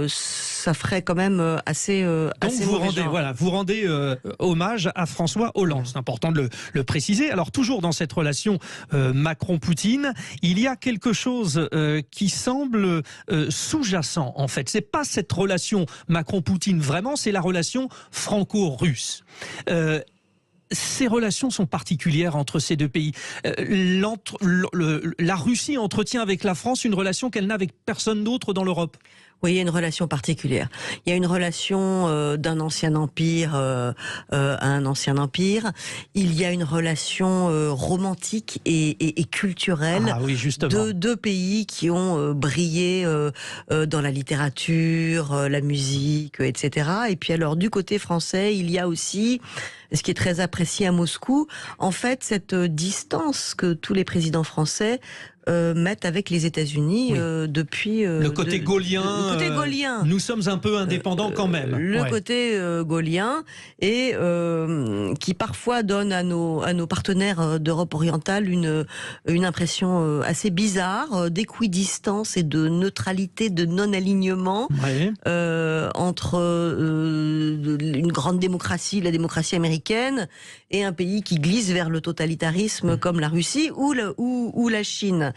ça ferait quand même assez vous rendez hommage à François Hollande. C'est important de le préciser. Alors toujours dans cette relation Macron-Poutine, il y a quelque chose qui semble sous-jacent en fait. C'est pas cette relation Macron-Poutine vraiment, c'est la relation franco-russe. Ces relations sont particulières entre ces deux pays. La Russie entretient avec la France une relation qu'elle n'a avec personne d'autre dans l'Europe. Oui, il y a une relation particulière. Il y a une relation d'un ancien empire à un ancien empire. Il y a une relation romantique et culturelle de deux pays qui ont brillé dans la littérature, la musique, etc. Et puis alors, du côté français, il y a aussi, ce qui est très apprécié à Moscou, en fait, cette distance que tous les présidents français mettent avec les États-Unis depuis le côté gaulien. Le côté gaulien. Nous sommes un peu indépendants quand même. Le côté gaulien et qui parfois donne à nos partenaires d'Europe orientale une impression assez bizarre d'équidistance et de neutralité, de non-alignement entre une grande démocratie, la démocratie américaine, et un pays qui glisse vers le totalitarisme comme la Russie ou la Chine.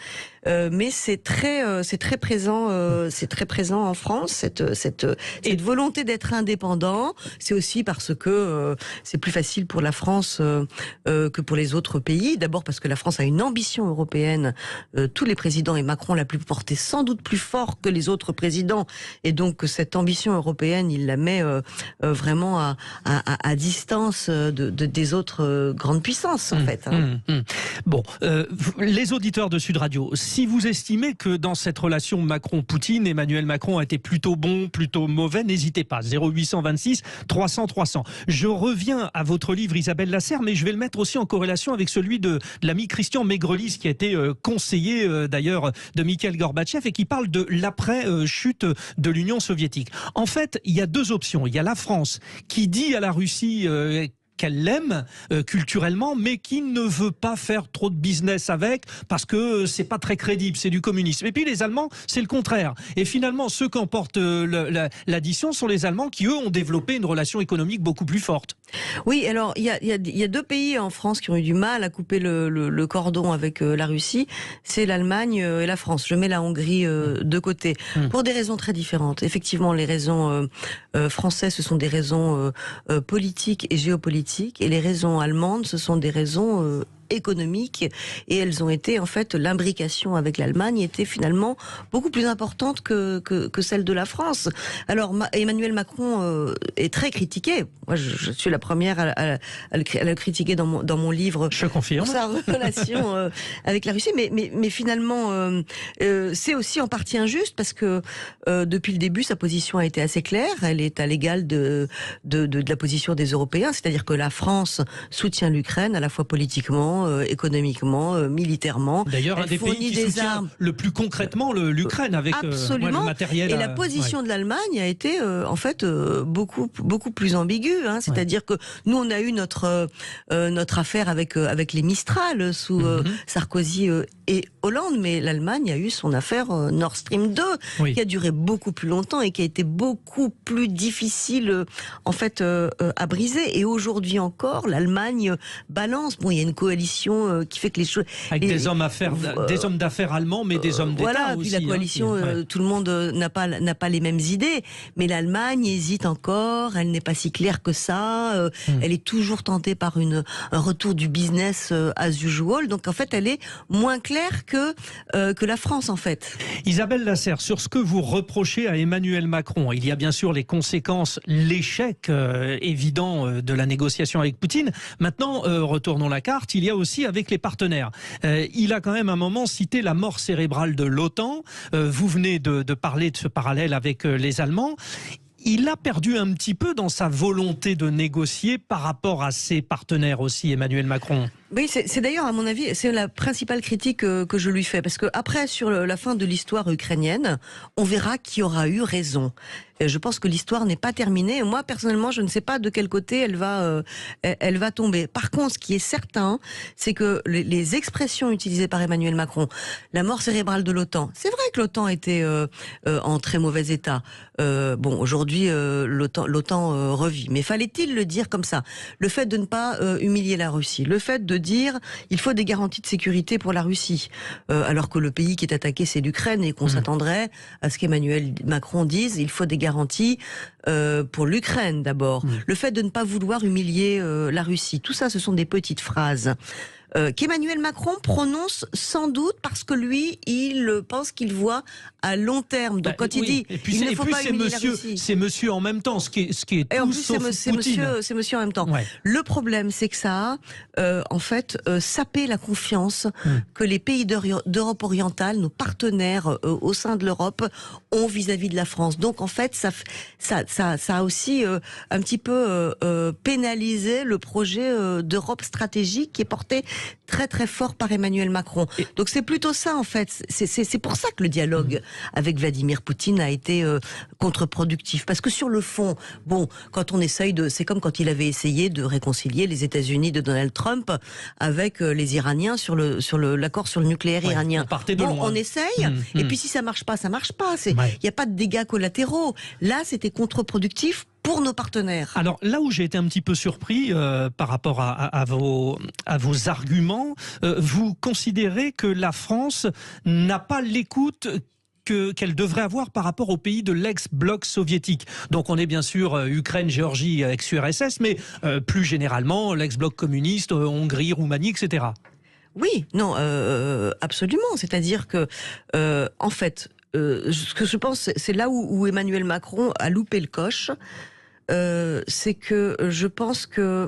Mais c'est très présent en France cette volonté d'être indépendant. C'est aussi parce que c'est plus facile pour la France que pour les autres pays. D'abord parce que la France a une ambition européenne. Tous les présidents, et Macron l'a plus porté sans doute plus fort que les autres présidents, et donc cette ambition européenne, il la met vraiment à distance des autres grandes puissances en fait. Bon, les auditeurs de Sud Radio, si vous estimez que dans cette relation Macron-Poutine, Emmanuel Macron a été plutôt bon, plutôt mauvais, n'hésitez pas, 0826 300 300. Je reviens à votre livre Isabelle Lasserre, mais je vais le mettre aussi en corrélation avec celui de l'ami Christian Maigrelis, qui a été conseiller d'ailleurs de Mikhail Gorbatchev et qui parle de l'après-chute de l'Union soviétique. En fait, il y a deux options. Il y a la France qui dit à la Russie qu'elle l'aime culturellement, mais qui ne veut pas faire trop de business avec parce que c'est pas très crédible, c'est du communisme. Et puis les Allemands, c'est le contraire. Et finalement, ceux qui emportent l'addition sont les Allemands qui, eux, ont développé une relation économique beaucoup plus forte. Oui, alors il y a deux pays en France qui ont eu du mal à couper le cordon avec la Russie, c'est l'Allemagne et la France. Je mets la Hongrie de côté, pour des raisons très différentes. Effectivement, les raisons françaises, ce sont des raisons politiques et géopolitiques, et les raisons allemandes, ce sont des raisons économiques, et elles ont été, en fait, l'imbrication avec l'Allemagne était finalement beaucoup plus importante que celle de la France. Alors Emmanuel Macron est très critiqué. Moi, je suis la première à le critiquer dans mon livre. Je confirme. Pour sa relation avec la Russie, mais finalement c'est aussi en partie injuste parce que depuis le début sa position a été assez claire. Elle est à l'égal de la position des Européens, c'est-à-dire que la France soutient l'Ukraine à la fois politiquement, économiquement, militairement. D'ailleurs, un des pays qui soutient le plus concrètement l'Ukraine avec le matériel. Et la position de l'Allemagne a été en fait beaucoup plus ambiguë. C'est-à-dire que nous, on a eu notre affaire avec les Mistral sous Sarkozy et Hollande, mais l'Allemagne a eu son affaire Nord Stream 2 qui a duré beaucoup plus longtemps et qui a été beaucoup plus difficile en fait à briser. Et aujourd'hui encore, l'Allemagne balance. Bon, il y a une coalition qui fait que les choses avec des hommes d'affaires allemands, mais des hommes d'État voilà, aussi. Puis la coalition, tout le monde n'a pas les mêmes idées, mais l'Allemagne hésite encore. Elle n'est pas si claire que ça. Elle est toujours tentée par un retour du business as usual. Donc en fait, elle est moins claire que la France en fait. Isabelle Lasserre, sur ce que vous reprochez à Emmanuel Macron, il y a bien sûr les conséquences, l'échec évident de la négociation avec Poutine. Maintenant, retournons la carte. Il y a aussi avec les partenaires. Il a quand même un moment cité la mort cérébrale de l'OTAN. Vous venez de parler de ce parallèle avec les Allemands. Il a perdu un petit peu dans sa volonté de négocier par rapport à ses partenaires aussi, Emmanuel Macron. Oui, c'est d'ailleurs, à mon avis, c'est la principale critique que je lui fais. Parce que après, sur la fin de l'histoire ukrainienne, on verra qui aura eu raison. Je pense que l'histoire n'est pas terminée. Moi, personnellement, je ne sais pas de quel côté elle va tomber. Par contre, ce qui est certain, c'est que les expressions utilisées par Emmanuel Macron, la mort cérébrale de l'OTAN, c'est vrai que l'OTAN était en très mauvais état. Bon, aujourd'hui, l'OTAN revit. Mais fallait-il le dire comme ça? Le fait de ne pas humilier la Russie, le fait de dire il faut des garanties de sécurité pour la Russie, alors que le pays qui est attaqué c'est l'Ukraine et qu'on s'attendrait à ce qu'Emmanuel Macron dise il faut des garanties pour l'Ukraine d'abord. Le fait de ne pas vouloir humilier la Russie, tout ça ce sont des petites phrases qu'Emmanuel Macron prononce sans doute parce que lui, il pense qu'il voit à long terme. Donc quand il dit il ne faut pas humilier la Russie, c'est monsieur en même temps, ce qui est et tout en plus sauf Poutine. c'est monsieur en même temps. Le problème, c'est que ça a en fait sapé la confiance que les pays d'Europe orientale, nos partenaires au sein de l'Europe, ont vis-à-vis de la France. Donc en fait, ça a aussi un petit peu pénalisé le projet d'Europe stratégique qui est porté très très fort par Emmanuel Macron. Donc c'est plutôt ça en fait. C'est pour ça que le dialogue avec Vladimir Poutine a été contre-productif. Parce que sur le fond, bon, quand on essaye c'est comme quand il avait essayé de réconcilier les États-Unis de Donald Trump avec les Iraniens sur l'accord sur le nucléaire iranien. On essaye, et puis si ça marche pas, ça marche pas. Il n'y a pas de dégâts collatéraux. Là, c'était contre-productif pour nos partenaires. Alors là où j'ai été un petit peu surpris par rapport à vos arguments, vous considérez que la France n'a pas l'écoute qu'elle devrait avoir par rapport aux pays de l'ex-bloc soviétique. Donc on est bien sûr Ukraine, Géorgie, ex-URSS, mais plus généralement l'ex-bloc communiste, Hongrie, Roumanie, etc. Oui, non, absolument. C'est-à-dire que, en fait, ce que je pense, c'est là où Emmanuel Macron a loupé le coche. C'est que je pense que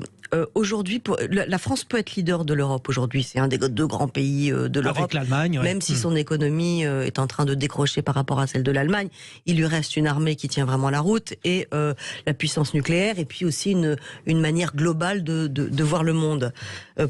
aujourd'hui, la France peut être leader de l'Europe aujourd'hui. C'est un des deux grands pays de l'Europe. Avec l'Allemagne, ouais. Même si son économie est en train de décrocher par rapport à celle de l'Allemagne, il lui reste une armée qui tient vraiment la route et la puissance nucléaire, et puis aussi une manière globale de voir le monde,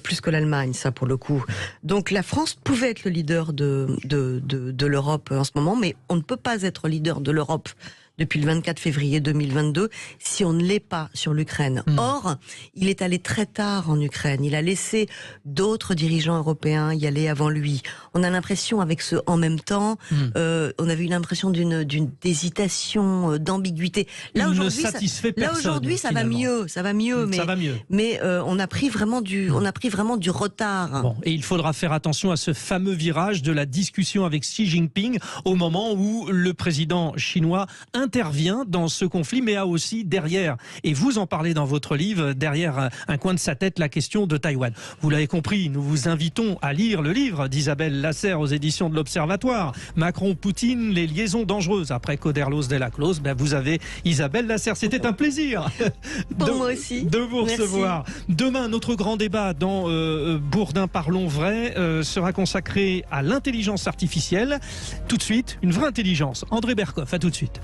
plus que l'Allemagne, ça pour le coup. Donc la France pouvait être le leader de l'Europe en ce moment, mais on ne peut pas être leader de l'Europe depuis le 24 février 2022, si on ne l'est pas sur l'Ukraine. Or, il est allé très tard en Ukraine. Il a laissé d'autres dirigeants européens y aller avant lui. On a l'impression, avec ce « en même temps », on avait eu l'impression d'une hésitation, d'ambiguïté. Là, aujourd'hui, ça va mieux. Ça va mieux, mais on a pris vraiment du retard. Bon, et il faudra faire attention à ce fameux virage de la discussion avec Xi Jinping au moment où le président chinois intervient dans ce conflit, mais a aussi derrière, et vous en parlez dans votre livre, derrière un coin de sa tête, la question de Taïwan. Vous l'avez compris, nous vous invitons à lire le livre d'Isabelle Lasserre aux éditions de l'Observatoire. Macron-Poutine, les liaisons dangereuses. Après Coderlos de la Close, vous avez Isabelle Lasserre. C'était un plaisir moi aussi. De vous recevoir. Demain, notre grand débat dans Bourdin Parlons Vrai sera consacré à l'intelligence artificielle. Tout de suite, une vraie intelligence. André Berkoff, à tout de suite.